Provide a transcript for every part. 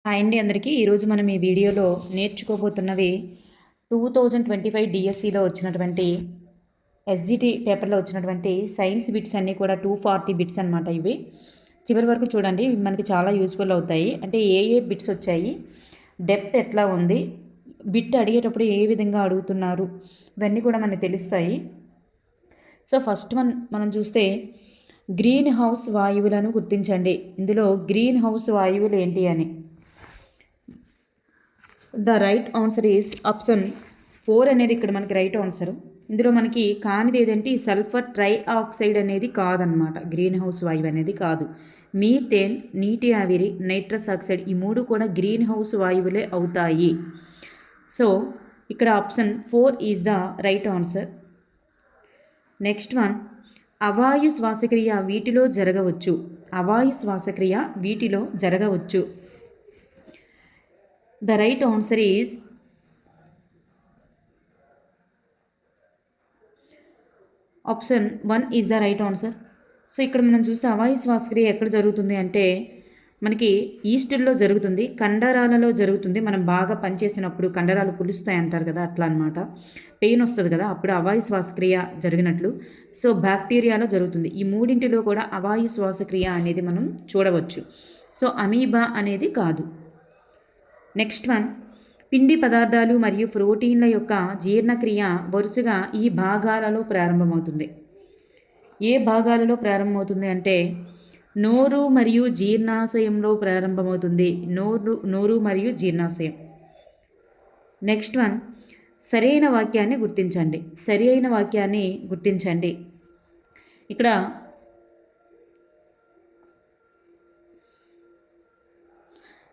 Hi అండి అందరికీ. ఈరోజు మనం ఈ వీడియోలో నేర్చుకోబోతున్నవి 2025 డిఎస్సిలో వచ్చినటువంటి ఎస్జిటి పేపర్లో వచ్చినటువంటి సైన్స్ బిట్స్ అన్నీ కూడా 240 బిట్స్ అనమాట. ఇవి చివరి వరకు చూడండి, మనకి చాలా యూస్ఫుల్ అవుతాయి. అంటే ఏ బిట్స్ వచ్చాయి, డెప్త్ ఎట్లా ఉంది, బిట్ అడిగేటప్పుడు ఏ విధంగా అడుగుతున్నారు, ఇవన్నీ కూడా మనకి తెలుస్తాయి. సో ఫస్ట్ మనం చూస్తే గ్రీన్ హౌస్ వాయువులను గుర్తించండి. ఇందులో గ్రీన్ హౌస్ వాయువులు ఏంటి అని. The right answer is option 4 అనేది ఇక్కడ మనకి రైట్ ఆన్సర్. ఇందులో మనకి కానిది ఏదంటే ఈ సల్ఫర్ ట్రై ఆక్సైడ్ అనేది కాదనమాట. గ్రీన్ హౌస్ వాయువు అనేది కాదు. మీథేన్, నీటి ఆవిరి, నైట్రస్ ఆక్సైడ్, ఈ మూడు కూడా గ్రీన్ హౌస్ వాయువులే అవుతాయి. సో ఇక్కడ option 4 is the right answer. Next one, అవాయు శ్వాసక్రియ వీటిలో జరగవచ్చు. అవాయు శ్వాసక్రియ వీటిలో జరగవచ్చు. The right answer is option 1 is the right answer. So ఇక్కడ మనం చూస్తే అవాయు శ్వాసక్రియ ఎక్కడ జరుగుతుంది అంటే మనకి ఈస్టర్లో జరుగుతుంది, కండరాలలో జరుగుతుంది. మనం బాగా పనిచేసినప్పుడు కండరాలు పులుస్తాయి అంటారు కదా, అట్లా అనమాట. పెయిన్ వస్తుంది కదా, అప్పుడు అవాయు శ్వాసక్రియ జరిగినట్లు. సో బ్యాక్టీరియాలో జరుగుతుంది. ఈ మూడింటిలో కూడా అవాయు శ్వాసక్రియ అనేది మనం చూడవచ్చు. సో అమీబా అనేది కాదు. నెక్స్ట్ వన్, పిండి పదార్థాలు మరియు ప్రోటీన్ల యొక్క జీర్ణక్రియ వరుసగా ఈ భాగాలలో ప్రారంభమవుతుంది. ఏ భాగాలలో ప్రారంభమవుతుంది అంటే నోరు మరియు జీర్ణాశయంలో ప్రారంభమవుతుంది. నోరు మరియు జీర్ణాశయం. నెక్స్ట్ వన్, సరైన వాక్యాన్ని గుర్తించండి. సరి అయిన వాక్యాన్ని గుర్తించండి. ఇక్కడ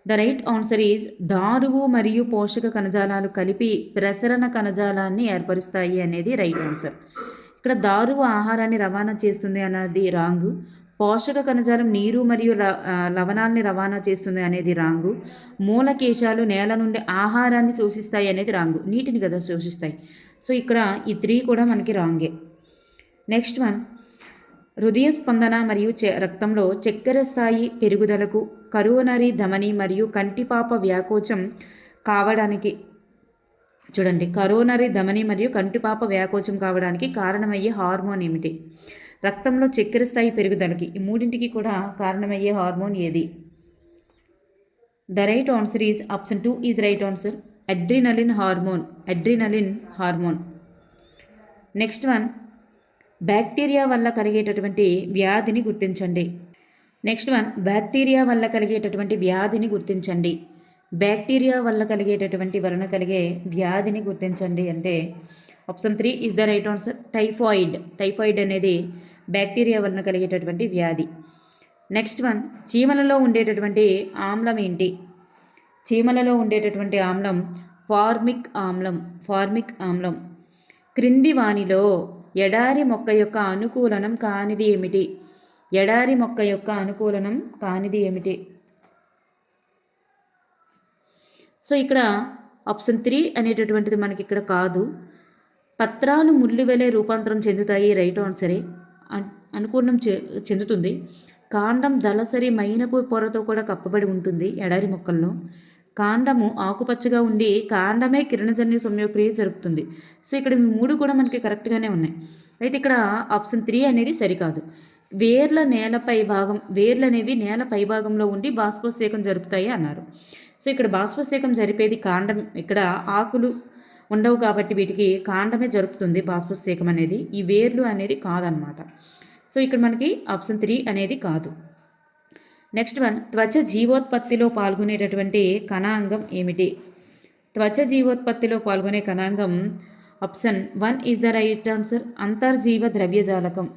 ద రైట్ ఆన్సర్ ఈజ్ దారువు మరియు పోషక కణజాలాలు కలిపి ప్రసరణ కణజాలాన్ని ఏర్పరుస్తాయి అనేది రైట్ ఆన్సర్. ఇక్కడ దారువు ఆహారాన్ని రవాణా చేస్తుంది అనేది రాంగు. పోషక కణజాలం నీరు మరియు లవణాలని రవాణా చేస్తుంది అనేది రాంగు. మూలకేశాలు నేల నుండి ఆహారాన్ని శోషిస్తాయి అనేది రాంగు. నీటిని కదా శోషిస్తాయి. సో ఇక్కడ ఈ 3 కూడా మనకి రాంగే. నెక్స్ట్ వన్, హృదయ స్పందన మరియు రక్తంలో చక్కెర స్థాయి పెరుగుదలకు కరోనరీ ధమని మరియు కంటిపాప వ్యాకోచం కావడానికి చూడండి, కరోనరీ ధమని మరియు కంటిపాప వ్యాకోచం కావడానికి కారణమయ్యే హార్మోన్ ఏమిటి? రక్తంలో చక్కెర స్థాయి పెరుగుదలకి ఈ మూడింటికి కూడా కారణమయ్యే హార్మోన్ ఏది? The right answer is option 2 is right answer. Adrenaline hormone. Adrenaline hormone. Next one, bacteria వల్ల కలిగేటటువంటి వ్యాధిని గుర్తించండి. నెక్స్ట్ వన్, బ్యాక్టీరియా వల్ల కలిగేటటువంటి వ్యాధిని గుర్తించండి. బ్యాక్టీరియా వల్ల కలిగే వ్యాధిని గుర్తించండి అంటే option 3 is the right answer. Typhoid. Typhoid అనేది బ్యాక్టీరియా వల్ల కలిగేటటువంటి వ్యాధి. నెక్స్ట్ వన్, చీమలలో ఉండేటటువంటి ఆమ్లం ఏంటి? చీమలలో ఉండేటటువంటి ఆమ్లం ఫార్మిక్ ఆమ్లం. ఫార్మిక్ ఆమ్లం. క్రింది వానిలో ఎడారి మొక్క యొక్క అనుకూలనం కానిది ఏమిటి? ఎడారి మొక్క యొక్క అనుకూలనం కానిది ఏమిటి? సో ఇక్కడ ఆప్షన్ 3 అనేటటువంటిది మనకి ఇక్కడ కాదు. పత్రాలు ముళ్ళు వలె రూపాంతరం చెందుతాయి, రైట్ ఆన్సరే. అనుకూలం చెందుతుంది. కాండం దళసరి మైనపు పొరతో కూడా కప్పబడి ఉంటుంది ఎడారి మొక్కల్లో. కాండము ఆకుపచ్చగా ఉండి కాండమే కిరణజన్య సంయోక్రియ జరుపుతుంది. సో ఇక్కడ 3 కూడా మనకి కరెక్ట్గానే ఉన్నాయి. అయితే ఇక్కడ ఆప్షన్ 3 అనేది సరికాదు. వేర్లు అనేవి నేల పైభాగంలో ఉండి బాష్పోత్సేకం జరుపుతాయి అన్నారు. సో ఇక్కడ బాష్పోత్సేకం జరిపేది కాండం. ఇక్కడ ఆకులు ఉండవు కాబట్టి వీటికి కాండమే జరుపుతుంది బాష్పోత్సేకం అనేది. ఈ వేర్లు అనేది కాదనమాట. సో ఇక్కడ మనకి ఆప్షన్ 3 అనేది కాదు. నెక్స్ట్ వన్, త్వచ జీవోత్పత్తిలో పాల్గొనేటటువంటి కణాంగం ఏమిటి? త్వచ జీవోత్పత్తిలో పాల్గొనే కణాంగం option 1 is the right answer. అంతర్జీవ ద్రవ్యజాలకం.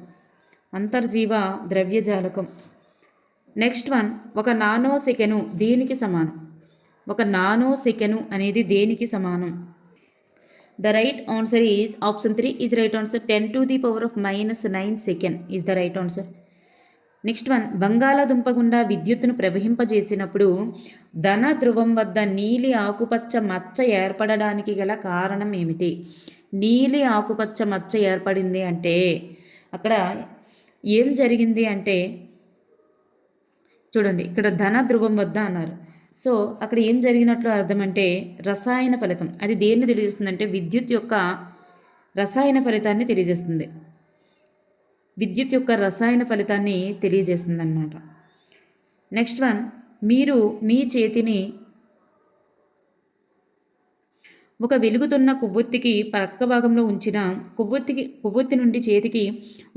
అంతర్జీవ ద్రవ్యజాలకం. నెక్స్ట్ వన్, ఒక నానో సెకను దేనికి సమానం? ఒక నానో సెకను అనేది దేనికి సమానం? The right answer is option 3 is right answer. 10⁻⁻9 second is the right answer. Next one, బంగాళాదుంప గుండా విద్యుత్తును ప్రవహింపజేసినప్పుడు ధన ధ్రువం వద్ద నీలి ఆకుపచ్చ మచ్చ ఏర్పడడానికి గల కారణం ఏమిటి? నీలి ఆకుపచ్చ మచ్చ ఏర్పడింది అంటే అక్కడ ఏం జరిగింది అంటే చూడండి, ఇక్కడ ధన ధ్రువం వద్ద అన్నారు. సో అక్కడ ఏం జరిగినట్లు అర్థం అంటే రసాయన ఫలితం. అది దేన్ని తెలియజేస్తుందంటే విద్యుత్ యొక్క రసాయన ఫలితాన్ని తెలియజేస్తుంది. విద్యుత్ యొక్క రసాయన ఫలితాన్ని తెలియజేస్తుంది అన్నమాట. నెక్స్ట్ వన్, మీరు మీ చేతిని ఒక వెలుగుతున్న కొవ్వొత్తికి పక్క భాగంలో ఉంచిన కొవ్వొత్తి నుండి చేతికి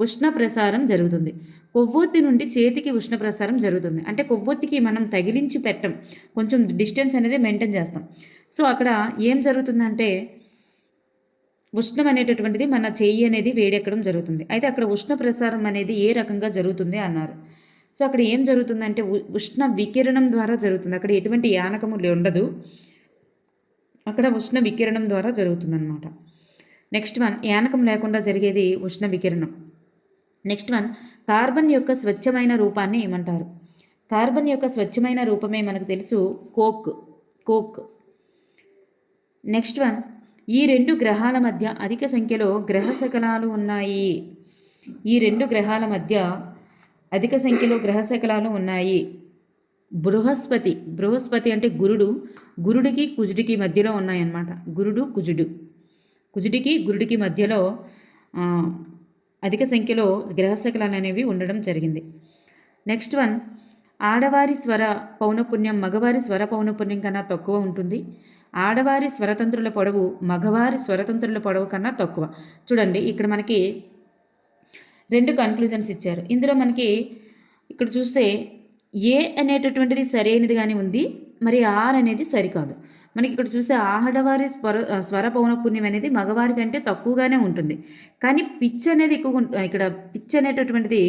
ఉష్ణ ప్రసారం జరుగుతుంది. కొవ్వొత్తి నుండి చేతికి ఉష్ణ ప్రసారం జరుగుతుంది అంటే కొవ్వొత్తికి మనం తగిలించి పెట్టం, కొంచెం డిస్టెన్స్ అనేది మెయింటైన్ చేస్తాం. సో అక్కడ ఏం జరుగుతుందంటే ఉష్ణం అనేటటువంటిది మన చెయ్యి అనేది వేడెక్కడం జరుగుతుంది. అయితే అక్కడ ఉష్ణ ప్రసారం అనేది ఏ రకంగా జరుగుతుంది అన్నారు. సో అక్కడ ఏం జరుగుతుందంటే ఉష్ణ వికిరణం ద్వారా జరుగుతుంది. అక్కడ ఎటువంటి యానకము ఉండదు, అక్కడ ఉష్ణ వికిరణం ద్వారా జరుగుతుందన్నమాట. నెక్స్ట్ వన్, యానకం లేకుండా జరిగేది ఉష్ణ వికిరణం. నెక్స్ట్ వన్, కార్బన్ యొక్క స్వచ్ఛమైన రూపాన్ని ఏమంటారు? కార్బన్ యొక్క స్వచ్ఛమైన రూపమే మనకు తెలుసు కోక్. నెక్స్ట్ వన్, ఈ రెండు గ్రహాల మధ్య అధిక సంఖ్యలో గ్రహ శకలాలు ఉన్నాయి. ఈ రెండు గ్రహాల మధ్య అధిక సంఖ్యలో గ్రహ శకలాలు ఉన్నాయి. బృహస్పతి అంటే గురుడికి కుజుడికి మధ్యలో ఉన్నాయన్నమాట. కుజుడికి గురుడికి మధ్యలో అధిక సంఖ్యలో గ్రహశకలాలు అనేవి ఉండడం జరిగింది. నెక్స్ట్ వన్, ఆడవారి స్వర పౌనపుణ్యం మగవారి స్వర పౌనపుణ్యం కన్నా తక్కువ ఉంటుంది. ఆడవారి స్వరతంత్రుల పొడవు మగవారి స్వరతంత్రుల పొడవు కన్నా తక్కువ. చూడండి ఇక్కడ మనకి 2 కన్క్లూజన్స్ ఇచ్చారు. ఇందులో మనకి ఇక్కడ చూస్తే ఏ అనేటటువంటిది సరైనదిగానే ఉంది, మరి ఆర్ అనేది సరికాదు. మనకి ఇక్కడ చూస్తే ఆడవారి స్వర పౌనపుణ్యం అనేది మగవారి కంటే తక్కువగానే ఉంటుంది, కానీ పిచ్ అనేది ఎక్కువ. ఇక్కడ పిచ్ అనేటటువంటిది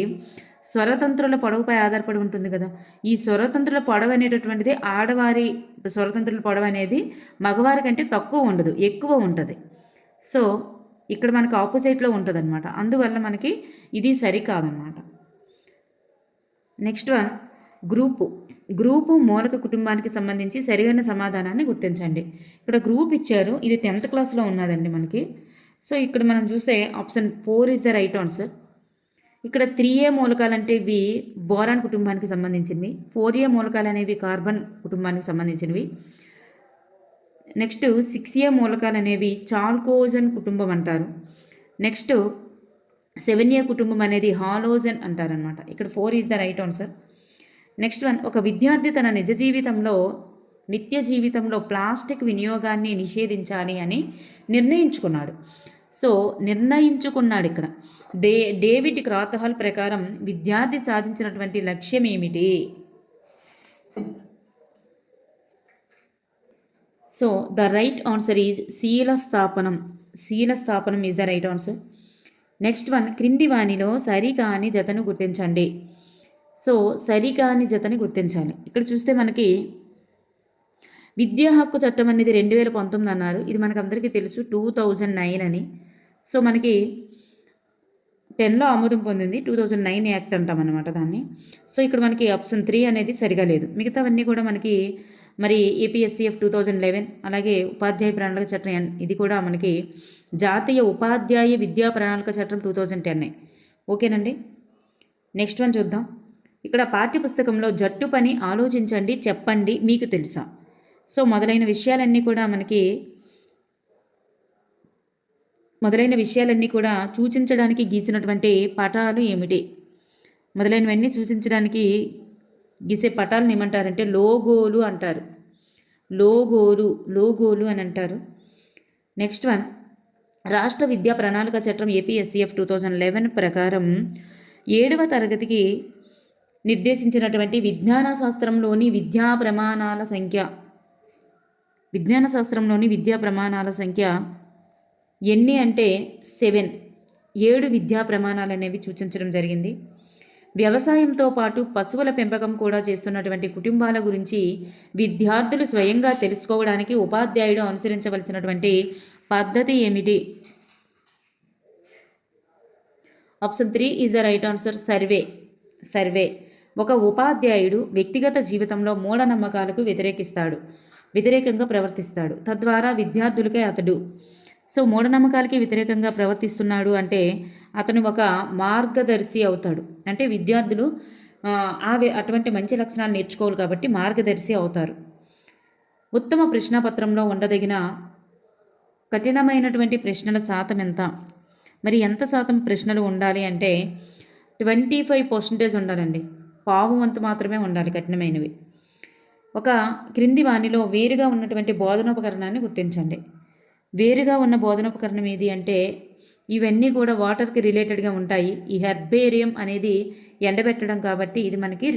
స్వరతంత్రుల పొడవుపై ఆధారపడి ఉంటుంది కదా. ఈ స్వరతంత్రుల పొడవు అనేటటువంటిది ఆడవారి స్వరతంత్రుల పొడవు అనేది మగవారి కంటే తక్కువ ఉండదు, ఎక్కువ ఉంటుంది. సో ఇక్కడ మనకి ఆపోజిట్లో ఉంటుంది అనమాట. అందువల్ల మనకి ఇది సరికాదన్నమాట. నెక్స్ట్ వన్, గ్రూపు మూలక కుటుంబానికి సంబంధించి సరైన సమాధానాన్ని గుర్తించండి. ఇక్కడ గ్రూప్ ఇచ్చారు, ఇది 10th క్లాస్లో ఉన్నదండి మనకి. సో ఇక్కడ మనం చూస్తే option 4 is the right answer. ఇక్కడ 3A మూలకాలు అంటే ఇవి బోరాన్ కుటుంబానికి సంబంధించినవి. 4A మూలకాలు అనేవి కార్బన్ కుటుంబానికి సంబంధించినవి. నెక్స్ట్ 6A మూలకాలు అనేవి చాల్కోజన్ కుటుంబం అంటారు. నెక్స్ట్ 7A కుటుంబం అనేది హాలోజన్ అంటారనమాట. ఇక్కడ 4 is the right answer. Next one, ఒక విద్యార్థి తన నిత్య జీవితంలో ప్లాస్టిక్ వినియోగాన్ని నిషేధించాలి అని నిర్ణయించుకున్నాడు. ఇక్కడ డేవిడ్ క్రాత్హాల్ ప్రకారం విద్యార్థి సాధించినటువంటి లక్ష్యం ఏమిటి? So the right answer is శీల స్థాపనం is the right answer. Next one, క్రింది వానిలో సరికాని జతను గుర్తించండి. సో సరికాని జతని గుర్తించాలి. ఇక్కడ చూస్తే మనకి విద్యా హక్కు చట్టం అనేది 2019 అన్నారు. ఇది మనకు అందరికీ తెలుసు 2009 అని. సో మనకి 10లో ఆమోదం పొందింది, 2009 యాక్ట్ అంటాం అనమాట దాన్ని. సో ఇక్కడ మనకి ఆప్షన్ 3 అనేది సరిగా లేదు. మిగతావన్నీ కూడా మనకి మరి APSCF 2011, అలాగే ఉపాధ్యాయ ప్రణాళిక చట్టం ఇది కూడా మనకి జాతీయ ఉపాధ్యాయ విద్యా ప్రణాళిక చట్టం 2010. ఓకేనండి. నెక్స్ట్ వన్ చూద్దాం. ఇక్కడ పాఠ్యపుస్తకంలో జట్టు పని ఆలోచించండి, చెప్పండి, మీకు తెలుసా? సో మొదలైన విషయాలన్నీ కూడా సూచించడానికి గీసినటువంటి పటాలు ఏమిటి? మొదలైనవన్నీ సూచించడానికి గీసే పటాలను ఏమంటారంటే లోగోలు అంటారు. లోగోలు అని అంటారు. నెక్స్ట్ వన్, రాష్ట్ర విద్యా ప్రణాళిక చట్టం APSCF 2011 ప్రకారం 7వ తరగతికి నిర్దేశించినటువంటి విజ్ఞాన శాస్త్రంలోని విద్యా ప్రమాణాల సంఖ్య ఎన్ని అంటే 7 విద్యా ప్రమాణాలు అనేవి సూచించడం జరిగింది. వ్యవసాయంతో పాటు పశువుల పెంపకం కూడా చేస్తున్నటువంటి కుటుంబాల గురించి విద్యార్థులు స్వయంగా తెలుసుకోవడానికి ఉపాధ్యాయుడు అనుసరించవలసినటువంటి పద్ధతి ఏమిటి? Option 3 is the right answer. Survey. ఒక ఉపాధ్యాయుడు వ్యక్తిగత జీవితంలో మూఢనమ్మకాలకు వ్యతిరేకంగా ప్రవర్తిస్తాడు. తద్వారా విద్యార్థులకే అతడు మూఢనమ్మకాలకి వ్యతిరేకంగా ప్రవర్తిస్తున్నాడు అంటే అతను ఒక మార్గదర్శి అవుతాడు. అంటే విద్యార్థులు అటువంటి మంచి లక్షణాలు నేర్చుకోవాలి కాబట్టి మార్గదర్శి అవుతారు. ఉత్తమ ప్రశ్నపత్రంలో ఉండదగిన కఠినమైనటువంటి ప్రశ్నల శాతం ఎంత? మరి ఎంత శాతం ప్రశ్నలు ఉండాలి అంటే 25% ఉండాలండి. పావు వంతు మాత్రమే ఉండాలి కఠినమైనవి. ఒక క్రింది వానిలో వేరుగా ఉన్నటువంటి బోధనోపకరణాన్ని గుర్తించండి. వేరుగా ఉన్న బోధనోపకరణం ఏది అంటే ఇవన్నీ కూడా వాటర్కి రిలేటెడ్గా ఉంటాయి. ఈ హెర్బేరియం అనేది ఎండబెట్టడం కాబట్టి ఇది మనకి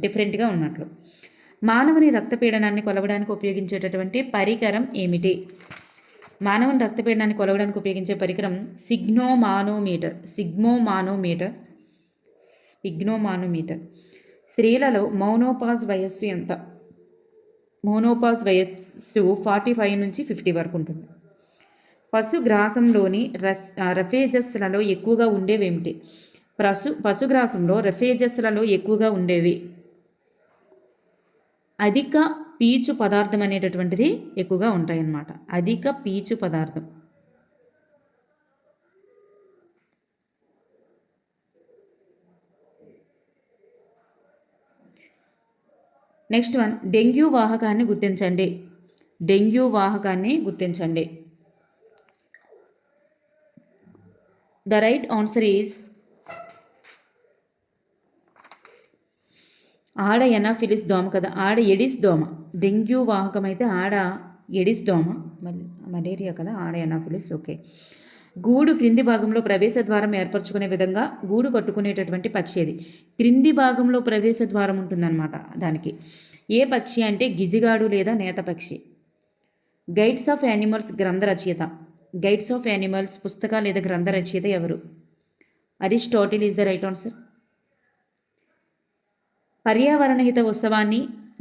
డిఫరెంట్గా ఉన్నట్లు. మానవుని రక్తపీడనాన్ని కొలవడానికి ఉపయోగించేటటువంటి పరికరం ఏమిటి? మానవుని రక్తపీడనాన్ని కొలవడానికి ఉపయోగించే పరికరం స్పిగ్నోమానోమీటర్. స్త్రీలలో మోనోపాజ్ వయస్సు ఎంత? మోనోపాజ్ వయస్సు 45 నుంచి 50 వరకు ఉంటుంది. పశుగ్రాసంలోని రఫేజస్లలో ఎక్కువగా ఉండేవేమిటి? పశుగ్రాసంలో రఫేజస్లలో ఎక్కువగా ఉండేవి అధిక పీచు పదార్థం అనేటటువంటిది ఎక్కువగా ఉంటాయన్నమాట. అధిక పీచు పదార్థం. నెక్స్ట్ వన్, డెంగ్యూ వాహకాన్ని గుర్తించండి. ద రైట్ ఆన్సర్ ఈజ్ ఆడ ఎనాఫిలిస్ దోమ కదా, ఆడ ఎడిస్ దోమ. డెంగ్యూ వాహకం అయితే ఆడ ఎడిస్ దోమ, మలేరియా కదా ఆడ ఎనాఫిలిస్. ఓకే. గూడు క్రింది భాగంలో ప్రవేశ ద్వారం ఏర్పరచుకునే విధంగా గూడు కట్టుకునేటటువంటి పక్షి అది. క్రింది భాగంలో ప్రవేశ ద్వారం ఉంటుందన్నమాట దానికి. ఏ పక్షి అంటే గిజిగాడు లేదా నేత పక్షి. గైడ్స్ ఆఫ్ యానిమల్స్ గ్రంథ రచయిత. గైడ్స్ ఆఫ్ యానిమల్స్ పుస్తక లేదా గ్రంథ రచయిత ఎవరు? Aristotle is the right answer. పర్యావరణహిత ఉత్సవాన్ని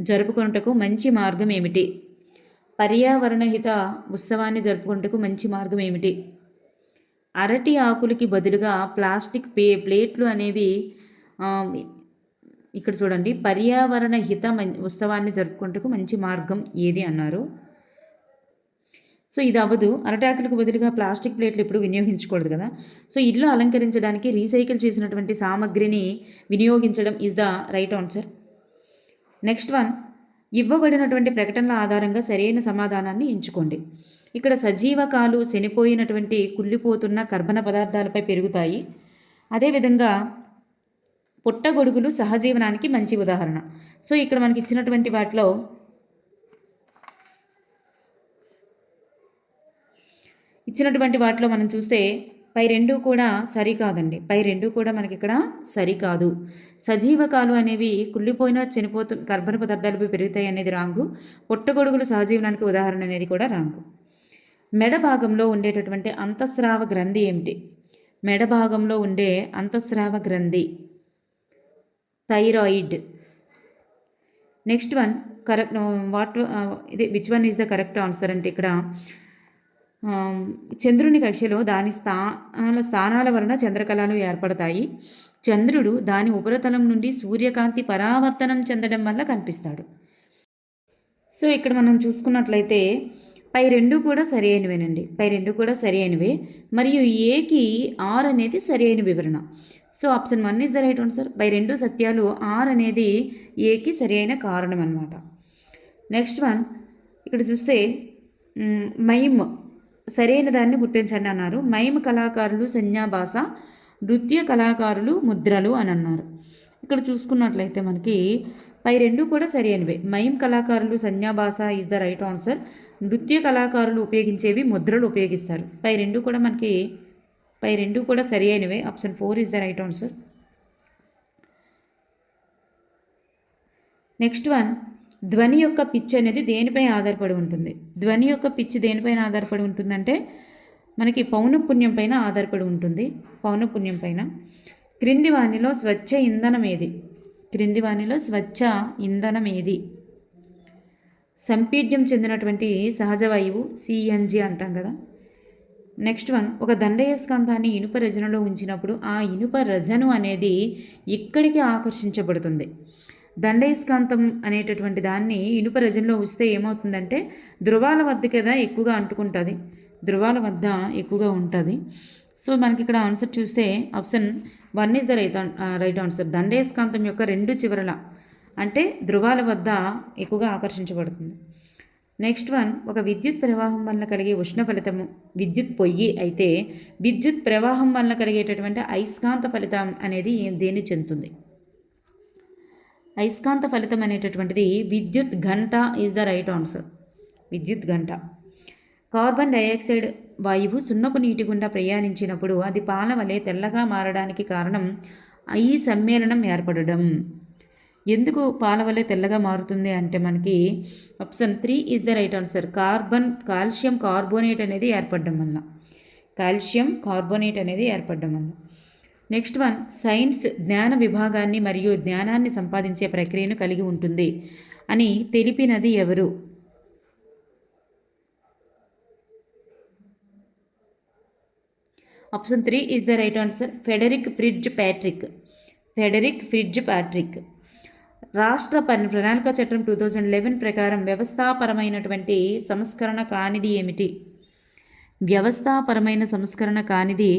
జరుపుకొనుటకు మంచి మార్గం ఏమిటి? అరటి ఆకులకి బదులుగా ప్లాస్టిక్ ప్లేట్లు అనేవి ఇక్కడ చూడండి, పర్యావరణహిత ఉత్సవాన్ని జరుపుకుంటకు మంచి మార్గం ఏది అన్నారు. సో ఇది అవ్వదు. అరటాకులకు బదులుగా ప్లాస్టిక్ ప్లేట్లు ఎప్పుడు వినియోగించకూడదు కదా. సో ఇల్లు అలంకరించడానికి రీసైకిల్ చేసినటువంటి సామగ్రిని వినియోగించడం is the right answer. Next one, ఇవ్వబడినటువంటి ప్రకటనల ఆధారంగా సరైన సమాధానాన్ని ఎంచుకోండి. ఇక్కడ సజీవకాలు చనిపోయినటువంటి కుళ్ళిపోతున్న కర్బన పదార్థాలపై పెరుగుతాయి. అదేవిధంగా పుట్టగొడుగులు సహజీవనానికి మంచి ఉదాహరణ. సో ఇక్కడ మనకి ఇచ్చినటువంటి వాటిలో మనం చూస్తే పై రెండు కూడా సరికాదండి. మనకి ఇక్కడ సరికాదు. సజీవకాలు అనేవి కుళ్ళిపోయిన కర్బన పదార్థాలపై పెరుగుతాయి అనేది రాంగు. పుట్టగొడుగులు సహజీవనానికి ఉదాహరణ అనేది కూడా రాంగు. మెడ భాగంలో ఉండేటటువంటి అంతఃస్రావ గ్రంథి ఏమిటి? మెడ భాగంలో ఉండే అంతఃస్రావ గ్రంథి thyroid. Next one, correct which one is the correct answer అంటే ఇక్కడ చంద్రుని కక్షలో దాని స్థానాల వలన చంద్రకళలు ఏర్పడతాయి. చంద్రుడు దాని ఉపరితలం నుండి సూర్యకాంతి పరావర్తనం చెందడం వల్ల కనిపిస్తాడు. సో ఇక్కడ మనం చూసుకున్నట్లయితే పై రెండు కూడా సరి అయినవే. మరియు ఏకి ఆర్ అనేది సరి అయిన వివరణ. So option 1 is the right answer. పై రెండు సత్యాలు, ఆర్ అనేది ఏకి సరి అయిన కారణం అన్నమాట. నెక్స్ట్ వన్, ఇక్కడ చూస్తే మైమ్ సరైన దాన్ని గుర్తించండి అన్నారు. మైమ్ కళాకారులు సంజ్ఞాభాష, నృత్య కళాకారులు ముద్రలు అని అన్నారు. ఇక్కడ చూసుకున్నట్లయితే మనకి పై రెండు కూడా సరి అయినవే. మైమ్ కళాకారులు సంజ్ఞాభాష ఈజ్ ద రైట్ ఆన్సర్. నృత్య కళాకారులు ఉపయోగించేవి ముద్రలు ఉపయోగిస్తారు. పై రెండు కూడా సరి అయినవే. Option 4 is the right answer. Next one, ధ్వని యొక్క పిచ్ అనేది దేనిపై ఆధారపడి ఉంటుంది? ధ్వని యొక్క పిచ్ దేనిపైన ఆధారపడి ఉంటుందంటే మనకి పౌనఃపున్యం పైన ఆధారపడి ఉంటుంది. క్రింది వానిలో స్వచ్ఛ ఇంధనం ఏది? సంపీడ్యం చెందినటువంటి సహజ వాయువు సిఎన్జి అంటాం కదా. నెక్స్ట్ వన్, ఒక దండయస్కాంతాన్ని ఇనుప రజనలో ఉంచినప్పుడు ఆ ఇనుప రజను అనేది ఇక్కడికి ఆకర్షించబడుతుంది. దండయస్కాంతం అనేటటువంటి దాన్ని ఇనుప రజనలో ఉంచితే ఏమవుతుందంటే ధృవాల వద్ద కదా ఎక్కువగా అంటుకుంటుంది, ఎక్కువగా ఉంటుంది. సో మనకి ఇక్కడ ఆన్సర్ చూస్తే option 1 is the right answer. దండయస్కాంతం యొక్క రెండు చివరల అంటే ధ్రువాల వద్ద ఎక్కువగా ఆకర్షించబడుతుంది. నెక్స్ట్ వన్, ఒక విద్యుత్ ప్రవాహం వలన కలిగే ఉష్ణ ఫలితము విద్యుత్ పొయ్యి అయితే విద్యుత్ ప్రవాహం వలన కలిగేటటువంటి అయస్కాంత ఫలితం అనేది దేన్ని చెందుతుంది? అయస్కాంత ఫలితం అనేటటువంటిది విద్యుత్ గంట ఈజ్ ద రైట్ ఆన్సర్. విద్యుత్ గంట. కార్బన్ డైఆక్సైడ్ వాయువు సున్నపు నీటి గుండా ప్రయాణించినప్పుడు అది పాల వలె తెల్లగా మారడానికి కారణం ఈ సమ్మేళనం ఏర్పడడం. ఎందుకు పాల వలె తెల్లగా మారుతుంది అంటే మనకి option 3 is the right answer. Calcium carbonate అనేది ఏర్పడడం వల్ల. కాల్షియం కార్బోనేట్ అనేది ఏర్పడడం వల్ల. నెక్స్ట్ వన్, సైన్స్ జ్ఞాన విభాగాన్ని మరియు జ్ఞానాన్ని సంపాదించే ప్రక్రియను కలిగి ఉంటుంది అని తెలిపినది ఎవరు? Option 3 is the right answer. Frederick fridge Patrick. రాష్ట్ర ప్రణాళిక చట్టం 2011 ప్రకారం వ్యవస్థాపరమైనటువంటి సంస్కరణ కానిది ఏమిటి? వ్యవస్థాపరమైన సంస్కరణ కానిది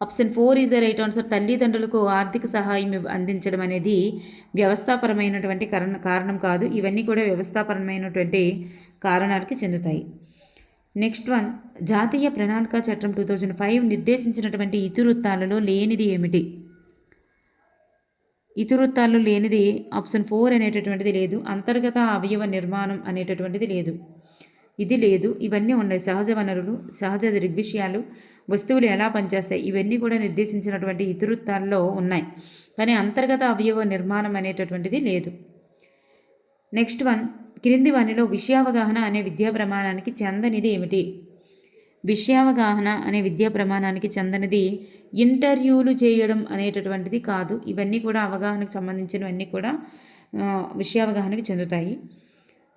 option 4 is the right answer. తల్లిదండ్రులకు ఆర్థిక సహాయం అందించడం అనేది వ్యవస్థాపరమైనటువంటి కారణం కాదు. ఇవన్నీ కూడా వ్యవస్థాపరమైనటువంటి కారణాలకి చెందుతాయి. నెక్స్ట్ వన్, జాతీయ ప్రణాళిక చట్టం 2005 నిర్దేశించినటువంటి ఇతివృత్తాలలో లేనిది ఏమిటి? ఇతివృత్తాల్లో లేనిది ఆప్షన్ 4 అనేటటువంటిది లేదు. అంతర్గత అవయవ నిర్మాణం అనేటటువంటిది లేదు. ఇది లేదు. ఇవన్నీ ఉన్నాయి. సహజ వనరులు, సహజ దృగ్విషయాలు, వస్తువులు ఎలా పనిచేస్తాయి, ఇవన్నీ కూడా నిర్దేశించినటువంటి ఇతివృత్తాల్లో ఉన్నాయి. కానీ అంతర్గత అవయవ నిర్మాణం అనేటటువంటిది లేదు. నెక్స్ట్ వన్, క్రింది వానిలో విషయావగాహన అనే విద్యా ప్రమాణానికి చెందనిది ఏమిటి? విషయావగాహన అనే విద్యా ప్రమాణానికి చెందనిది ఇంటర్వ్యూలు చేయడం అనేటటువంటిది కాదు. ఇవన్నీ కూడా అవగాహనకు సంబంధించినవన్నీ కూడా విషయావగాహనకి చెందుతాయి.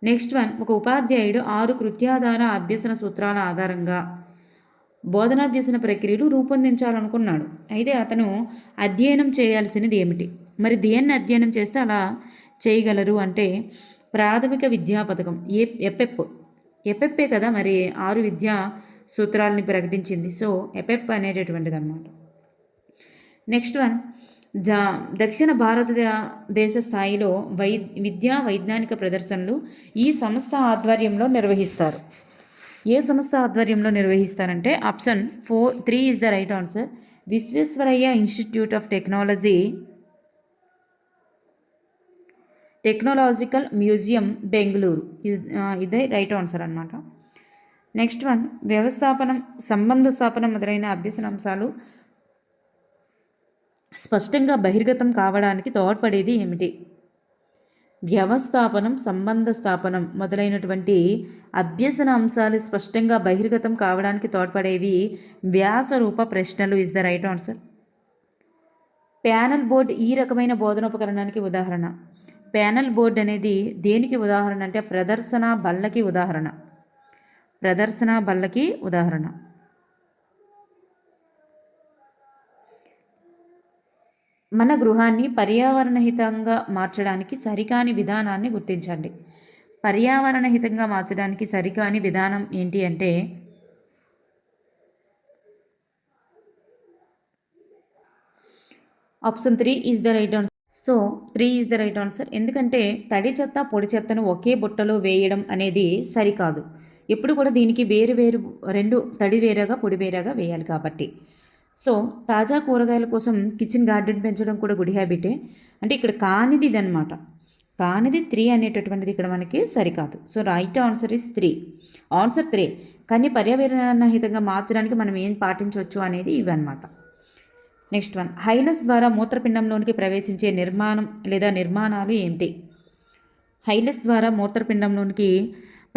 నెక్స్ట్ వన్, ఒక ఉపాధ్యాయుడు 6 కృత్యాధార అభ్యసన సూత్రాల ఆధారంగా బోధనాభ్యసన ప్రక్రియలు రూపొందించాలనుకున్నాడు. అయితే అతను అధ్యయనం చేయాల్సినది ఏమిటి? మరి దేన్ని అధ్యయనం చేస్తే అలా చేయగలరు అంటే ప్రాథమిక విద్యా పథకం ఎపెప్పే కదా మరి 6 విద్యా సూత్రాలని ప్రకటించింది. సో ఎపెప్ అనేటటువంటిది అన్నమాట. నెక్స్ట్ వన్, దక్షిణ భారతదేశ స్థాయిలో విద్యా వైజ్ఞానిక ప్రదర్శనలు ఈ సంస్థ ఆధ్వర్యంలో నిర్వహిస్తారు. ఏ సంస్థ ఆధ్వర్యంలో నిర్వహిస్తారంటే option 3 is the right answer. Visvesvaraya institute of technological museum Bengaluru ఇదే రైట్ ఆన్సర్ అన్నమాట. నెక్స్ట్ వన్, వ్యవస్థాపనం, సంబంధ స్థాపనం మొదలైన అభ్యసన అంశాలు స్పష్టంగా బహిర్గతం కావడానికి తోడ్పడేది ఏమిటి? వ్యవస్థాపనం, సంబంధ స్థాపనం మొదలైనటువంటి అభ్యసన అంశాలు స్పష్టంగా బహిర్గతం కావడానికి తోడ్పడేవి వ్యాసరూప ప్రశ్నలు is the right answer. Panel board ఈ రకమైన బోధనోపకరణానికి ఉదాహరణ. ప్యానల్ బోర్డ్ అనేది దేనికి ఉదాహరణ అంటే ప్రదర్శన బల్లకి ఉదాహరణ. మన గృహాన్ని పర్యావరణహితంగా మార్చడానికి సరికాని విధానాన్ని గుర్తించండి. పర్యావరణహితంగా మార్చడానికి సరికాని విధానం ఏంటి అంటే option 3 is the right answer. So 3 is the right answer. ఎందుకంటే తడి చెత్త పొడి చెత్తను ఒకే బుట్టలో వేయడం అనేది సరికాదు. ఎప్పుడు కూడా దీనికి వేరు రెండు తడి వేరేగా పొడి వేరేగా వేయాలి కాబట్టి. సో తాజా కూరగాయల కోసం కిచెన్ గార్డెన్ పెంచడం కూడా గుడ్ హ్యాబిటే. అంటే ఇక్కడ కానిది ఇదన్నమాట. కానిది 3 అనేటటువంటిది ఇక్కడ మనకి సరికాదు. So right answer is 3. Answer 3. కానీ పర్యావరణహితంగా మార్చడానికి మనం ఏం పాటించవచ్చు అనేది ఇవన్నమాట. నెక్స్ట్ వన్, హైలస్ ద్వారా మూత్రపిండంలోనికి ప్రవేశించే నిర్మాణం లేదా నిర్మాణాలు ఏమిటి? హైలస్ ద్వారా మూత్రపిండంలోనికి